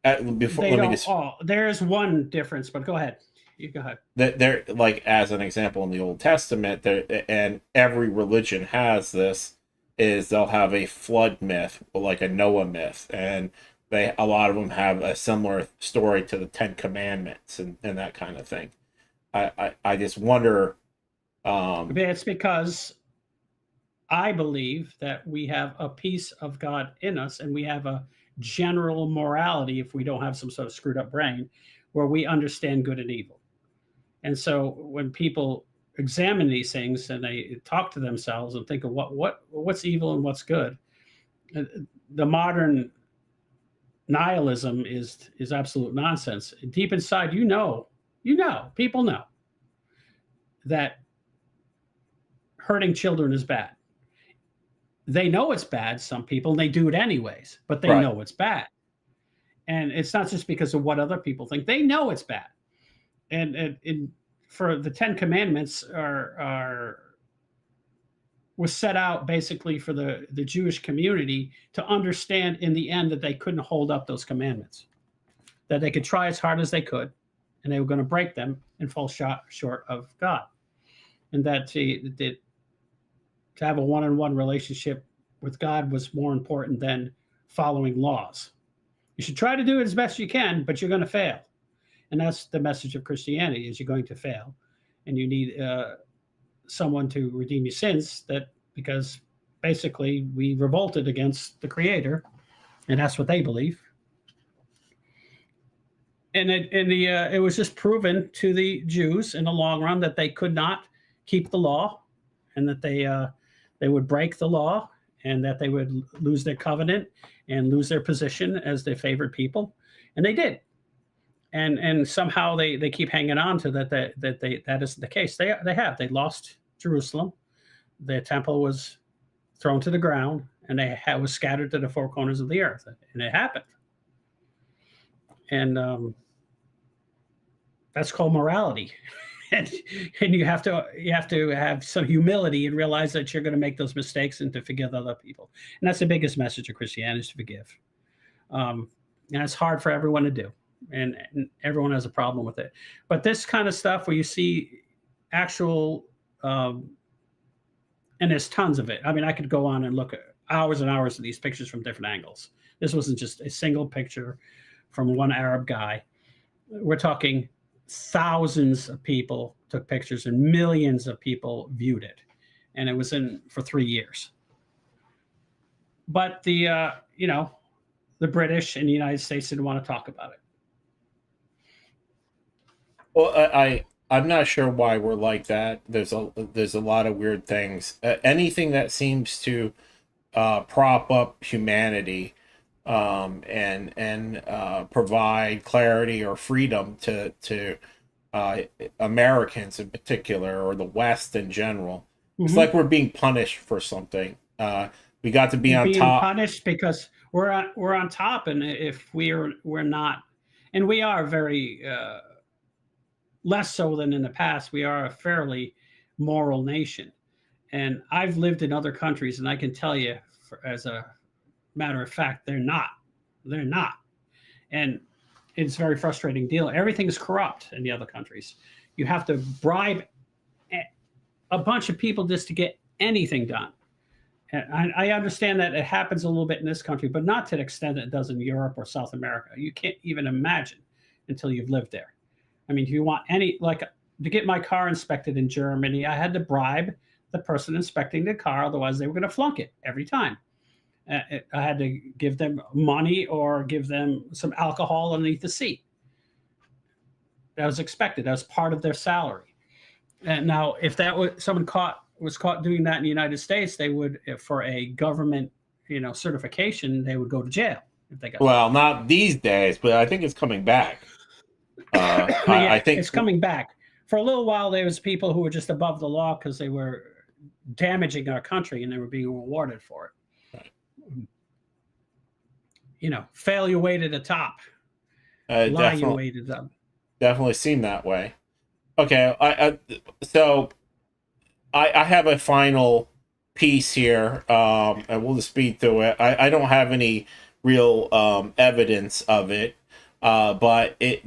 There's one difference, but go ahead. You go ahead. They're like, as an example, in the Old Testament, and every religion has this, is they'll have a flood myth, like a Noah myth, and a lot of them have a similar story to the Ten Commandments and that kind of thing. I just wonder. It's because I believe that we have a piece of God in us, and we have a general morality, if we don't have some sort of screwed up brain, where we understand good and evil. And so when people examine these things and they talk to themselves and think of what's evil and what's good, the modern nihilism is absolute nonsense. Deep inside, people know that hurting children is bad. They know it's bad, some people, and they do it anyways, but they know it's bad. And it's not just because of what other people think. They know it's bad. And for the Ten Commandments are was set out basically for the Jewish community to understand in the end that they couldn't hold up those commandments, that they could try as hard as they could, and they were going to break them and fall short of God, and that to have a one-on-one relationship with God was more important than following laws. You should try to do it as best you can, but you're going to fail. And that's the message of Christianity, is you're going to fail. And you need someone to redeem your sins, because basically we revolted against the Creator, and that's what they believe. And it was just proven to the Jews in the long run that they could not keep the law, and that they would break the law, and that they would lose their covenant and lose their position as their favored people, and they did. And somehow they keep hanging on to that isn't the case. They lost Jerusalem. Their temple was thrown to the ground, and was scattered to the four corners of the earth, and it happened. And that's called morality. And you have to have some humility and realize that you're going to make those mistakes and to forgive other people. And that's the biggest message of Christianity, is to forgive. And it's hard for everyone to do, and everyone has a problem with it. But this kind of stuff where you see actual, and there's tons of it. I mean, I could go on and look at hours and hours of these pictures from different angles. This wasn't just a single picture from one Arab guy. We're talking thousands of people took pictures and millions of people viewed it, and it was for 3 years. But the British and the United States didn't want to talk about it. Well, I'm not sure why we're like that. There's a lot of weird things. Anything that seems to prop up humanity and provide clarity or freedom to Americans in particular, or the West in general. It's like we're being punished for something. We got to be on top. Punished because we're on top, and if we're not, and we are very less so than in the past. We are a fairly moral nation, and I've lived in other countries, and I can tell you, as a matter of fact, they're not, and it's a very frustrating deal. Everything is corrupt in the other countries. You have to bribe a bunch of people just to get anything done. And I understand that it happens a little bit in this country, but not to the extent that it does in Europe or South America. You can't even imagine until you've lived there. I mean, if you want to get my car inspected in Germany, I had to bribe the person inspecting the car, otherwise they were going to flunk it every time. I had to give them money or give them some alcohol underneath the seat. That was expected. That was part of their salary. And now, if that was someone was caught doing that in the United States, they would, for a government, certification, they would go to jail if they got. Well, not these days, but I think it's coming back. I think it's coming back. For a little while, there was people who were just above the law because they were damaging our country, and they were being rewarded for it. Fail your way to the top. Lie your way to them. Definitely seemed that way. Okay, so I have a final piece here, and we'll just speed through it. I don't have any real evidence of it, but and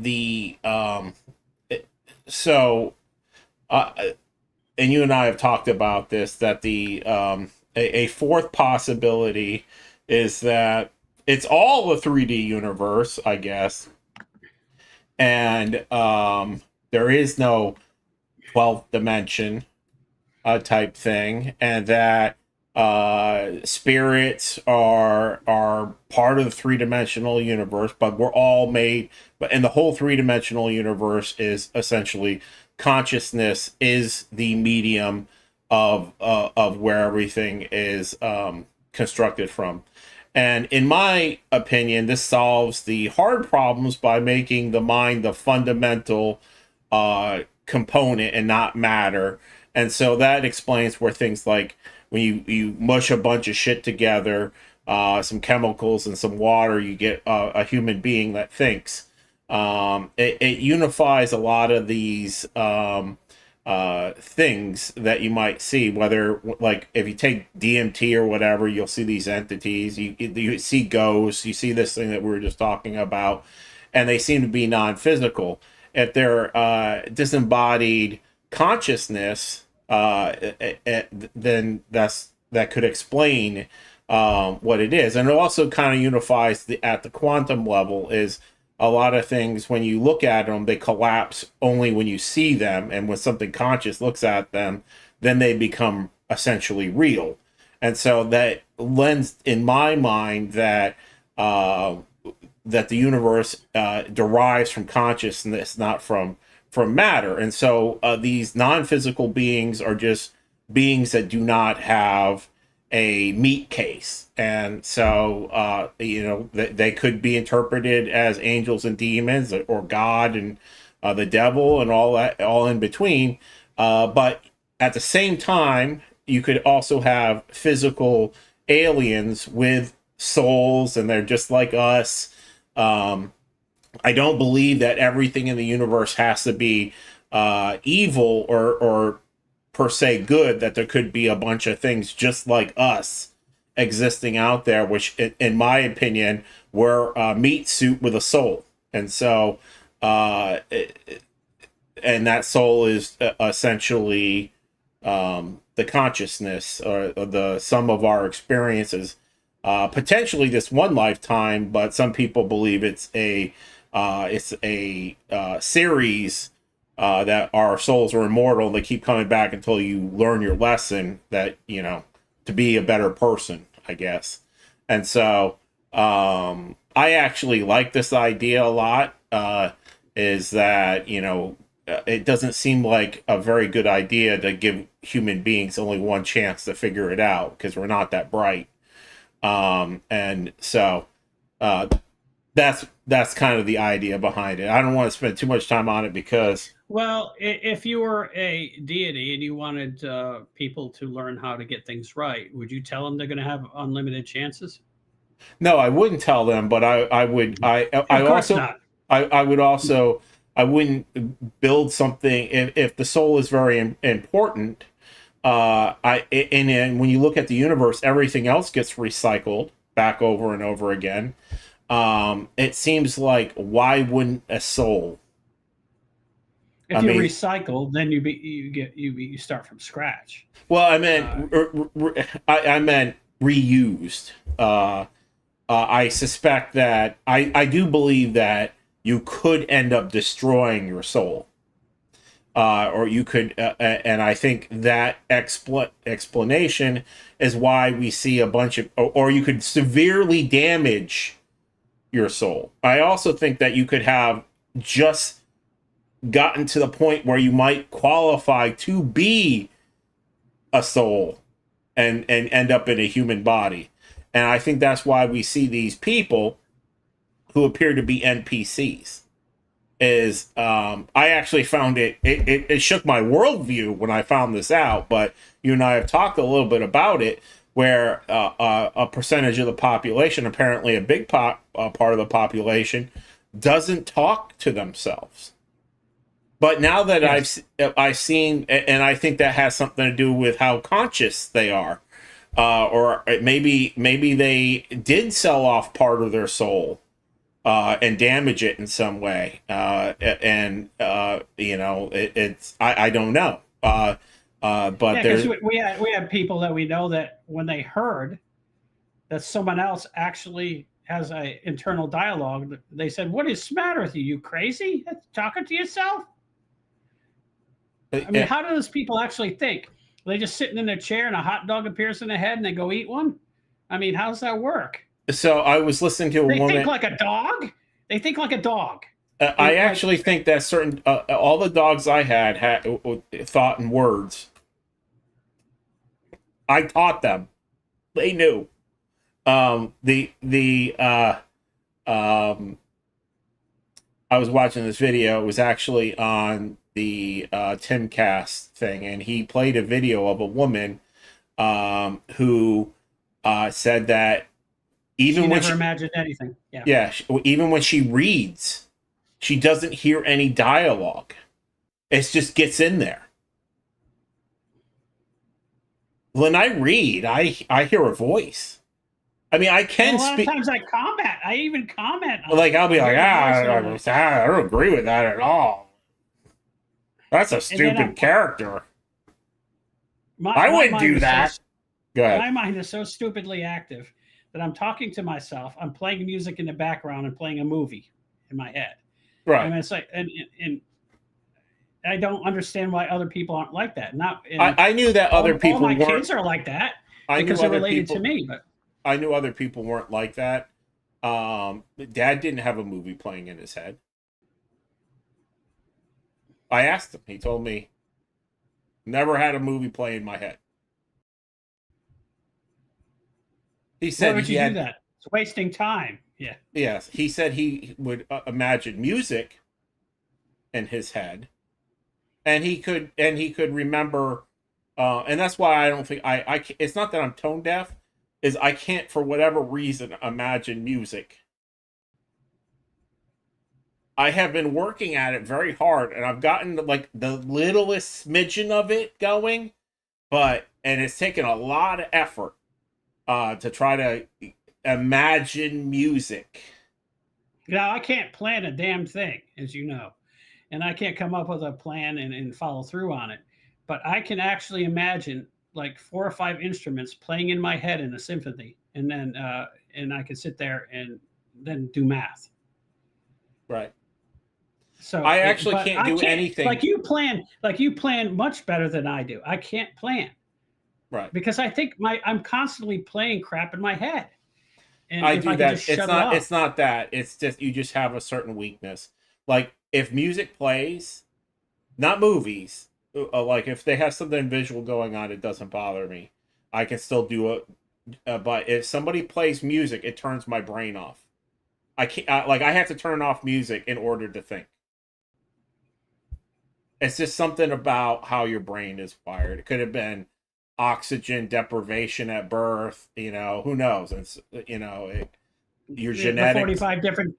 you and I have talked about this, that a fourth possibility is that it's all a 3D universe, I guess, and there is no 12th dimension type thing, and that spirits are part of the three-dimensional universe, but we're all made, and the whole three-dimensional universe is essentially consciousness is the medium of where everything is constructed from. And in my opinion, this solves the hard problems by making the mind the fundamental component and not matter. And so that explains where things like when you mush a bunch of shit together, some chemicals and some water, you get a human being that thinks. It unifies a lot of these things that you might see, whether like if you take DMT or whatever, you'll see these entities, you see ghosts, you see this thing that we were just talking about, and they seem to be non-physical. If they're disembodied consciousness, then that could explain what it is. And it also kind of unifies at the quantum level. Is a lot of things, when you look at them, they collapse only when you see them, and when something conscious looks at them, then they become essentially real. And so that lends, in my mind, that that the universe derives from consciousness, not from matter. And so these non-physical beings are just beings that do not have a meat case. And so they could be interpreted as angels and demons, or God and the devil and all that, all in between. But at the same time, you could also have physical aliens with souls, and they're just like us. I don't believe that everything in the universe has to be evil or per se good, that there could be a bunch of things just like us existing out there, which in my opinion were a meat suit with a soul. And so and that soul is essentially the consciousness, or the sum of our experiences, potentially this one lifetime, but some people believe it's a series, that our souls are immortal. They keep coming back until you learn your lesson, that, to be a better person, I guess. And so I actually like this idea a lot, is that, it doesn't seem like a very good idea to give human beings only one chance to figure it out, because we're not that bright. And so that's kind of the idea behind it. I don't want to spend too much time on it because... Well, if you were a deity and you wanted people to learn how to get things right, would you tell them they're going to have unlimited chances? No, I wouldn't tell them, but I would. I would also. I wouldn't build something if the soul is very important. And when you look at the universe, everything else gets recycled back over and over again. It seems like, why wouldn't a soul? If you recycle, then you start from scratch. Well, I meant I meant reused. I suspect that I do believe that you could end up destroying your soul, or you could, and I think that explanation is why we see a bunch of, or you could severely damage your soul. I also think that you could have just gotten to the point where you might qualify to be a soul and end up in a human body. And I think that's why we see these people who appear to be NPCs. Is I actually found it shook my worldview when I found this out, but you and I have talked a little bit about it, where a percentage of the population, apparently a big part of the population, doesn't talk to themselves. But now that yes, I've seen, and I think that has something to do with how conscious they are, or maybe they did sell off part of their soul and damage it in some way, it's I don't know, but yeah, we had people that we know that when they heard that someone else actually has an internal dialogue, they said, "What is the matter with you? You crazy? Talking to yourself?" I mean, how do those people actually think? Are they just sitting in their chair and a hot dog appears in their head and they go eat one? I mean, how does that work? So I was listening to a woman. They think like a dog? They think like a dog. I actually think that certain, all the dogs I had thought in words. I taught them. They knew. I was watching this video. It was actually on the Timcast thing, and he played a video of a woman who said that even when she imagined anything, even when she reads, she doesn't hear any dialogue. It just gets in there. When I read, I hear a voice. I mean, I can a lot speak. of times I even comment on Like, it. I'll be like, I hear the voice on it. I don't agree with that at all. That's a then stupid character. I my wouldn't mind do is that. Go ahead. my mind is so stupidly active that I'm talking to myself. I'm playing music in the background and playing a movie in my head. Right. And it's like, and I don't understand why other people aren't like that. I knew that other people all my weren't. kids are like that I because knew they're other related people, to me. But I knew other people weren't like that. Dad didn't have a movie playing in his head. I asked him. He told me, never had a movie play in my head. He said, why would you do that? It's wasting time. Yeah. Yes, he said he would imagine music in his head, and he could remember, and that's why I don't think I. It's not that I'm tone deaf, is I can't for whatever reason imagine music. I have been working at it very hard, and I've gotten like the littlest smidgen of it going, and it's taken a lot of effort to try to imagine music. Now I can't plan a damn thing, as you know, and I can't come up with a plan and follow through on it. But I can actually imagine like 4 or 5 instruments playing in my head in a symphony, and then and I can sit there and then do math. Right. So I actually can't do anything. Like you plan much better than I do. I can't plan. Right. Because I think I'm constantly playing crap in my head. And I do that. It's not that. It's just you just have a certain weakness. Like if music plays, not movies, like if they have something visual going on, it doesn't bother me. I can still do it. But if somebody plays music, it turns my brain off. I can't I have to turn off music in order to think. It's just something about how your brain is wired. It could have been oxygen deprivation at birth, who knows? It's your genetics. 45 different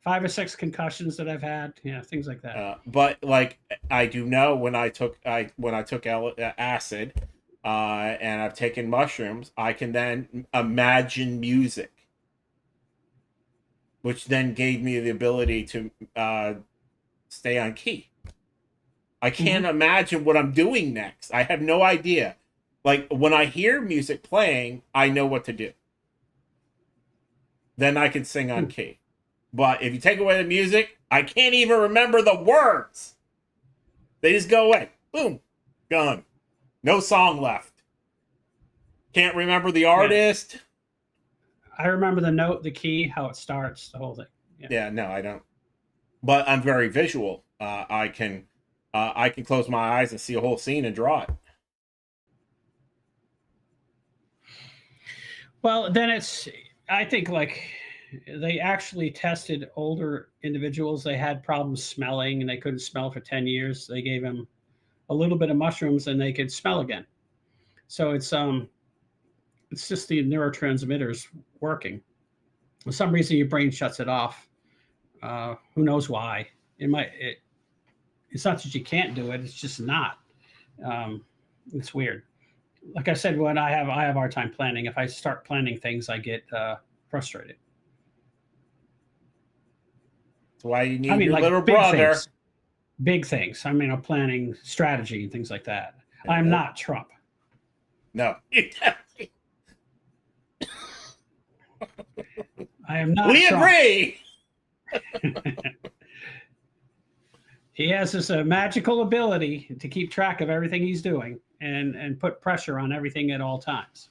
5 or 6 concussions that I've had, things like that. But like I do know when I took acid, and I've taken mushrooms, I can then imagine music, which then gave me the ability to stay on key. I can't imagine what I'm doing next. I have no idea. Like when I hear music playing, I know what to do. Then I can sing on key. But if you take away the music, I can't even remember the words. They just go away. Boom. Gone. No song left. Can't remember the artist. I remember the note, the key, how it starts, the whole thing. Yeah, no, I don't. But I'm very visual. I can close my eyes and see a whole scene and draw it. Well, then I think like they actually tested older individuals. They had problems smelling and they couldn't smell for 10 years. They gave them a little bit of mushrooms and they could smell again. So it's just the neurotransmitters working. For some reason, your brain shuts it off. Who knows why? It's not that you can't do it. It's just not. It's weird. Like I said, when I have a hard time planning. If I start planning things, I get frustrated. That's why you need your little brother. Big things. I mean, planning strategy and things like that. I'm not Trump. No. I am not. We Trump. agree. He has this magical ability to keep track of everything he's doing and put pressure on everything at all times.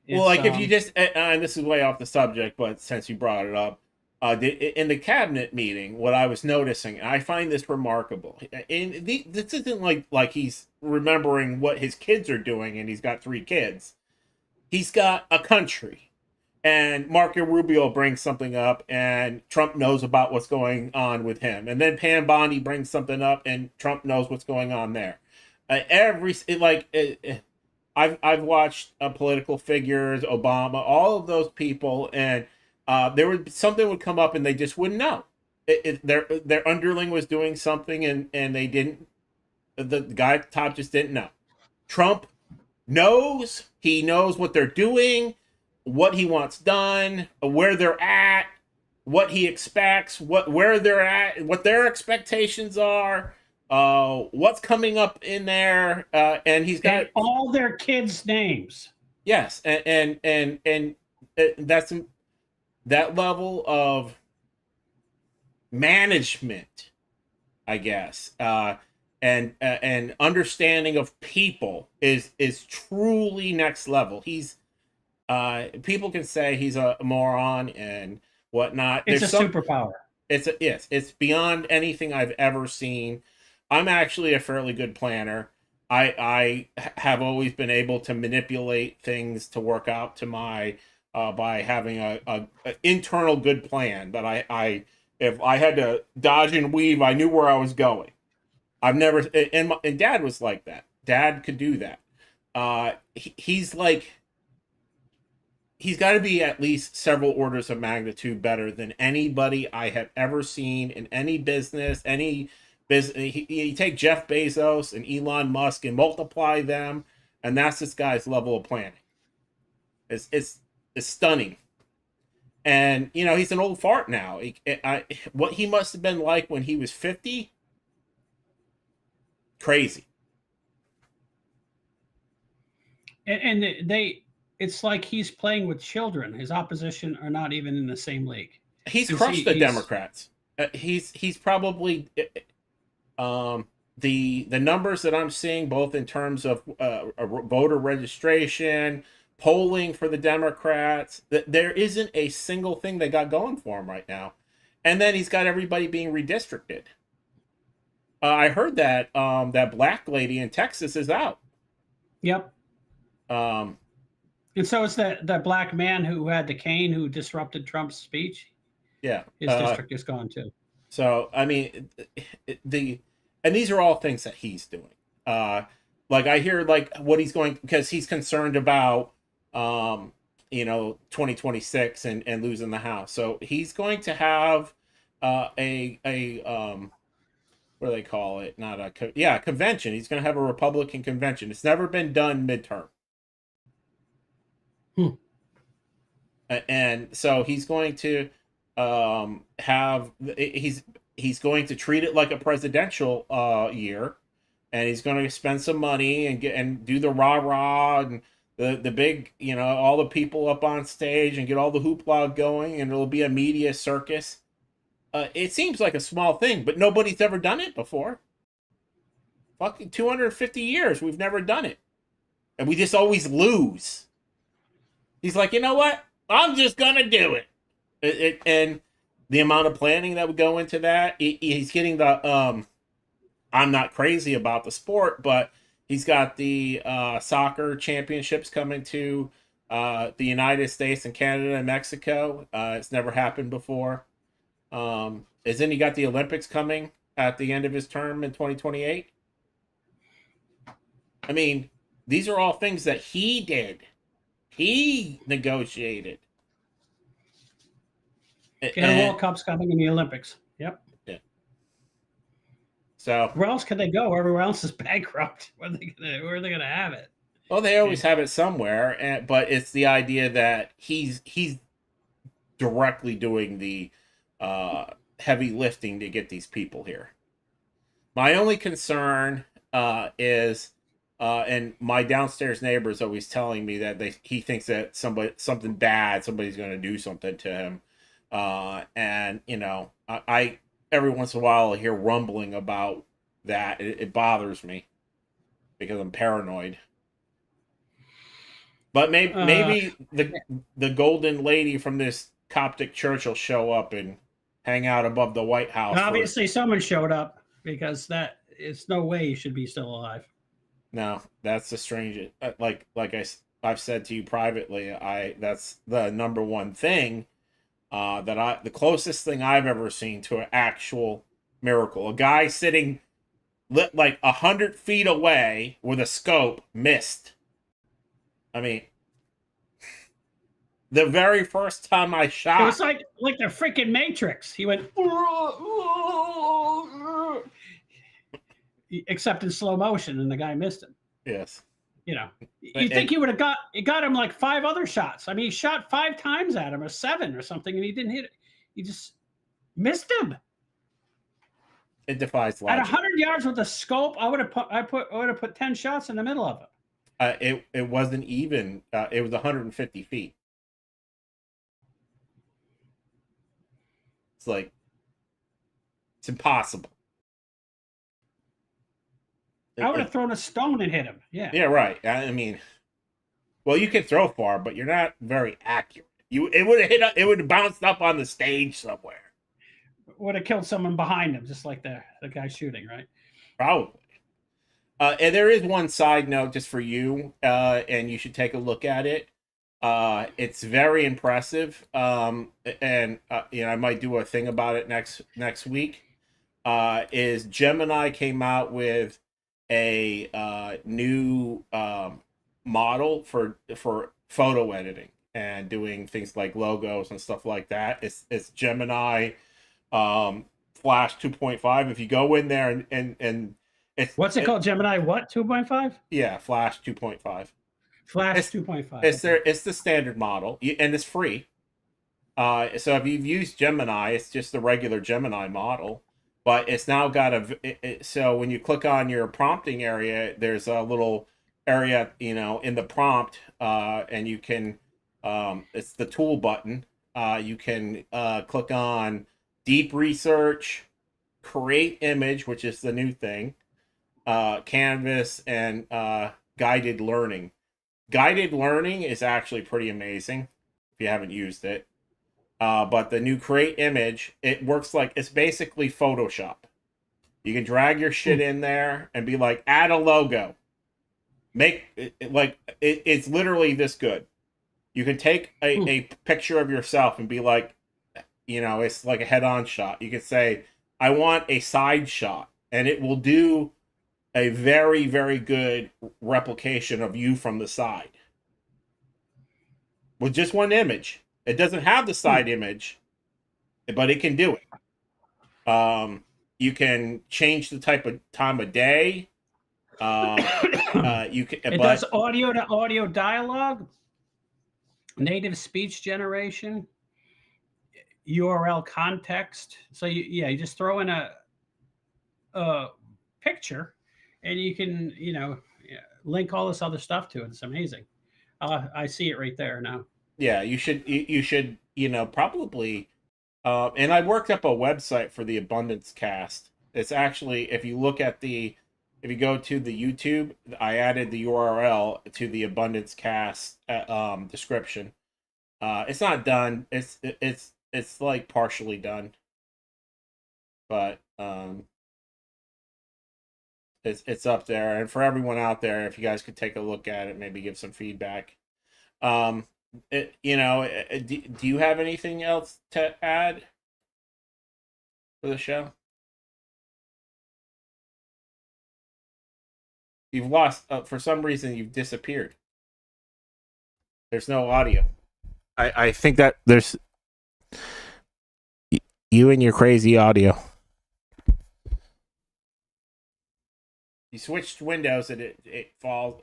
Well, like if you just, and this is way off the subject, but since you brought it up, in the cabinet meeting, what I was noticing, and I find this remarkable, and this isn't like he's remembering what his kids are doing, and he's got 3 kids. He's got a country, and Marco Rubio brings something up, and Trump knows about what's going on with him, and then Pam Bondi brings something up, and Trump knows what's going on there. I've watched political figures, Obama, all of those people, and something would come up and they just wouldn't know. Their underling was doing something and they didn't. The guy at the top just didn't know. Trump knows. He knows what they're doing, what he wants done, where they're at, what he expects, where they're at, what their expectations are, what's coming up in there, and he's got And all their kids' names. yes, and that's that level of management, I guess, and understanding of people is truly next level. He's people can say he's a moron and whatnot. It's a superpower. Yes, it's beyond anything I've ever seen. I'm actually a fairly good planner. I have always been able to manipulate things to work out to my by having a internal good plan. But I if I had to dodge and weave, I knew where I was going. I've never and Dad was like that. Dad could do that. He's like. He's got to be at least several orders of magnitude better than anybody I have ever seen in any business. You take Jeff Bezos and Elon Musk and multiply them, and that's this guy's level of planning. It's stunning. And you know, he's an old fart now. What he must have been like when he was 50, crazy. And it's like he's playing with children. His opposition are not even in the same league. He's crushed the Democrats. He's probably the numbers that I'm seeing, both in terms of voter registration, polling for the Democrats, that there isn't a single thing they got going for him right now. And then he's got everybody being redistricted. I heard that that black lady in Texas is out. Yep. And so it's that black man who had the cane who disrupted Trump's speech. Yeah. His district is gone too. So, I mean, and these are all things that he's doing. Like I hear like what he's going, because he's concerned about, 2026 and losing the House. So he's going to have what do they call it? Not a convention. He's going to have a Republican convention. It's never been done midterm. And so he's going to he's going to treat it like a presidential year, and he's going to spend some money and do the rah-rah and the big, all the people up on stage and get all the hoopla going, and it'll be a media circus. It seems like a small thing, but nobody's ever done it before. Fucking 250 years, we've never done it. And we just always lose. He's like, you know what? I'm just going to do it. And the amount of planning that would go into that, he's getting the, I'm not crazy about the sport, but he's got the soccer championships coming to the United States and Canada and Mexico. It's never happened before. Isn't he got the Olympics coming at the end of his term in 2028? I mean, these are all things that he did. He negotiated. And World Cup's coming in the Olympics. Yep. Yeah. So where else can they go? Everywhere else is bankrupt. Where are they gonna have it? Well, they always have it somewhere, but it's the idea that he's directly doing the heavy lifting to get these people here. My only concern is, and my downstairs neighbor is always telling me that he thinks that something bad, somebody's going to do something to him, and I every once in a while I hear rumbling about that. It bothers me because I'm paranoid. But maybe the golden lady from this Coptic church will show up and hang out above the White House. Obviously, someone showed up, because that is no way you should be still alive. No, that's the strange. Like I've said to you privately, that's the number one thing the closest thing I've ever seen to an actual miracle. A guy sitting like 100 feet away with a scope missed. I mean, the very first time I shot, it was like the freaking Matrix. He went, except in slow motion, and the guy missed him. Yes, You know, you think he would have got him like 5 other shots. I mean, he shot 5 times at him, or 7 or something, and he didn't hit it. He just missed him. It defies At logic. 100 yards with a scope, I would have put 10 shots in the middle of it. It wasn't even. It was 150 feet. It's like it's impossible. I would have thrown a stone and hit him. Yeah. Yeah, right. I mean, well, you can throw far, but you're not very accurate. It would have hit. It would have bounced up on the stage somewhere. Would have killed someone behind him, just like the guy shooting, right? Probably. And there is one side note just for you, and you should take a look at it. It's very impressive, and I might do a thing about it next week. Is Gemini came out with a new model for photo editing and doing things like logos and stuff like that. It's Gemini Flash 2.5. If you go in there and it's what's it called? Gemini what 2.5? Yeah, Flash 2.5. Flash 2.5. It's the standard model, and it's free. So if you've used Gemini, it's just the regular Gemini model, but it's now got so when you click on your prompting area, there's a little area, in the prompt, and you can, it's the tool button. You can click on deep research, create image, which is the new thing, canvas, and guided learning. Guided learning is actually pretty amazing if you haven't used it. But the new create image, it works like it's basically Photoshop. You can drag your shit in there and be like, add a logo. Make it it's literally this good. You can take a picture of yourself and be like, it's like a head-on shot. You can say, I want a side shot, and it will do a very, very good replication of you from the side with just one image. It doesn't have the side image, but it can do it. You can change the type of time of day. You can. It does audio to audio dialogue, native speech generation, URL context. So you just throw in a picture, and you can link all this other stuff to it. It's amazing. I see it right there now. Yeah, you should probably. And I worked up a website for the Abundance Cast. It's actually, if you go to the YouTube, I added the URL to the Abundance Cast description. It's not done. It's like partially done, but it's up there. And for everyone out there, if you guys could take a look at it, maybe give some feedback. Do you have anything else to add for the show? You've lost, for some reason, you've disappeared. There's no audio. I think that there's you and your crazy audio. You switched windows and it falls.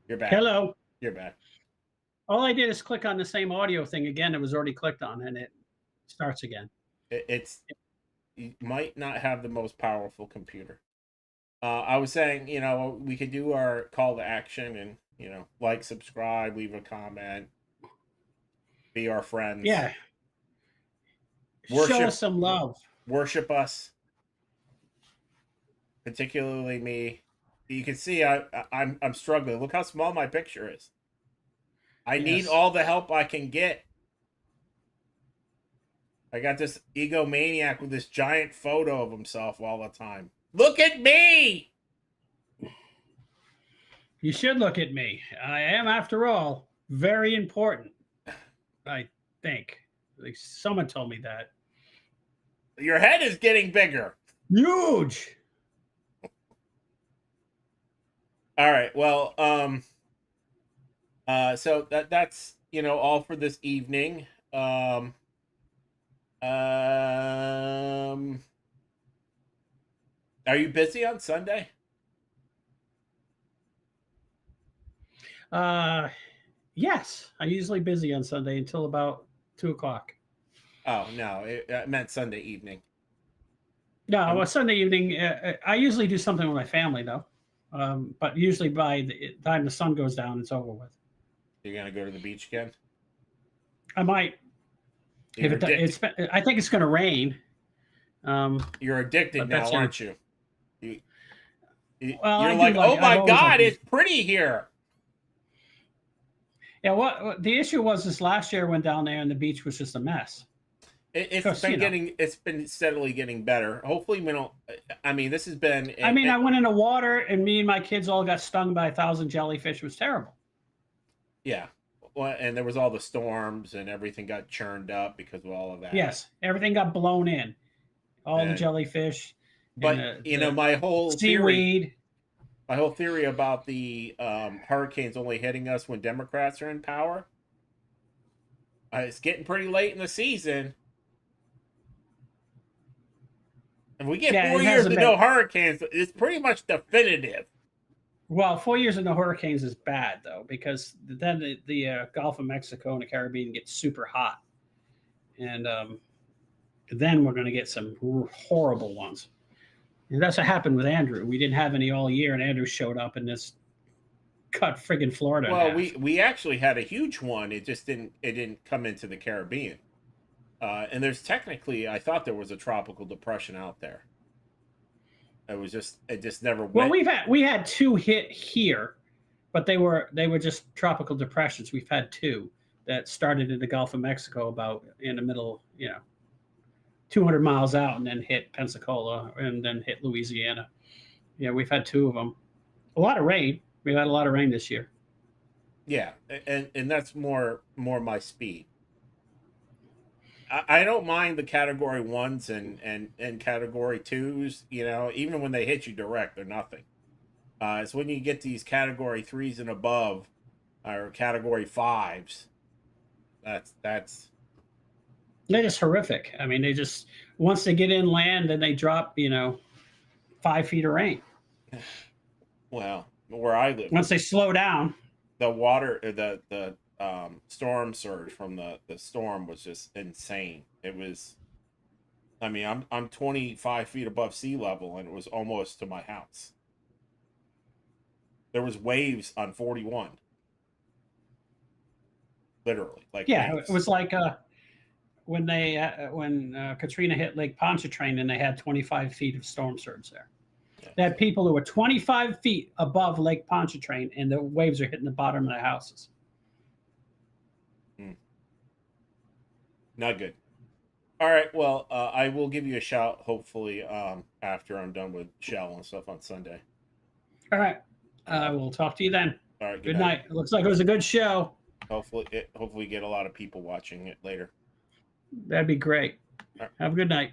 You're back. Hello. You're back. All I did is click on the same audio thing again. It was already clicked on, and it starts again. You might not have the most powerful computer. I was saying, we could do our call to action and, like, subscribe, leave a comment, be our friends. Yeah. Show us some love. Worship us. Particularly me. You can see I'm struggling. Look how small my picture is. I need all the help I can get. I got this egomaniac with this giant photo of himself all the time. Look at me! You should look at me. I am, after all, very important. I think. Like someone told me that. Your head is getting bigger. Huge. All right. Well, so that's all for this evening. Are you busy on Sunday? Yes, I'm usually busy on Sunday until about 2:00. Oh no, it meant Sunday evening. No, well, Sunday evening, I usually do something with my family though. But usually by the time the sun goes down, it's over with. You're gonna go to the beach again? I might. You're If it's, I think it's going to rain. You're addicted but now, that's aren't you? Well, I You're do like, oh I've my always God, liked it's pretty here. Yeah, what the issue was this last year I went down there and the beach was just a mess. It's been steadily getting better. Hopefully we don't. I mean, this has been. I mean, I went in the water and me and my kids all got stung by 1,000 jellyfish. It was terrible. Yeah, well, and there was all the storms and everything got churned up because of all of that. Yes, everything got blown in. All the jellyfish. But you know, my whole seaweed. theory about the hurricanes only hitting us when Democrats are in power. It's getting pretty late in the season. If we get 4 years of no hurricanes, it's pretty much definitive. Well, 4 years of no hurricanes is bad, though, because then the Gulf of Mexico and the Caribbean gets super hot. And then we're going to get some horrible ones. And that's what happened with Andrew. We didn't have any all year, and Andrew showed up and this cut friggin' Florida. Well, we actually had a huge one. It just didn't come into the Caribbean. And there's technically, I thought there was a tropical depression out there. It just never went. Well, we had two hit here, but they were just tropical depressions. We've had two that started in the Gulf of Mexico about in the middle, 200 miles out, and then hit Pensacola and then hit Louisiana. Yeah, we've had two of them. A lot of rain. We've had a lot of rain this year. Yeah, and that's more my speed. I don't mind the category 1s and category 2s, even when they hit you direct, they're nothing. It's when you get these category 3s and above, or category 5s, that's they're just horrific. I mean, they just, once they get inland, then they drop, 5 feet of rain. Well, where I live, once they slow down, the water, the storm surge from the storm was just insane. It was, I mean, I'm 25 feet above sea level, and it was almost to my house. There was waves on 41, literally. Like, yeah, waves. It was like when Katrina hit Lake Pontchartrain, and they had 25 feet of storm surge there. Yeah. They had people who were 25 feet above Lake Pontchartrain, and the waves are hitting the bottom of their houses. Not good. All right. Well, I will give you a shout, hopefully, after I'm done with Shell and stuff on Sunday. All right. I will talk to you then. All right. Good night. It looks like it was a good show. Hopefully get a lot of people watching it later. That'd be great. Right. Have a good night.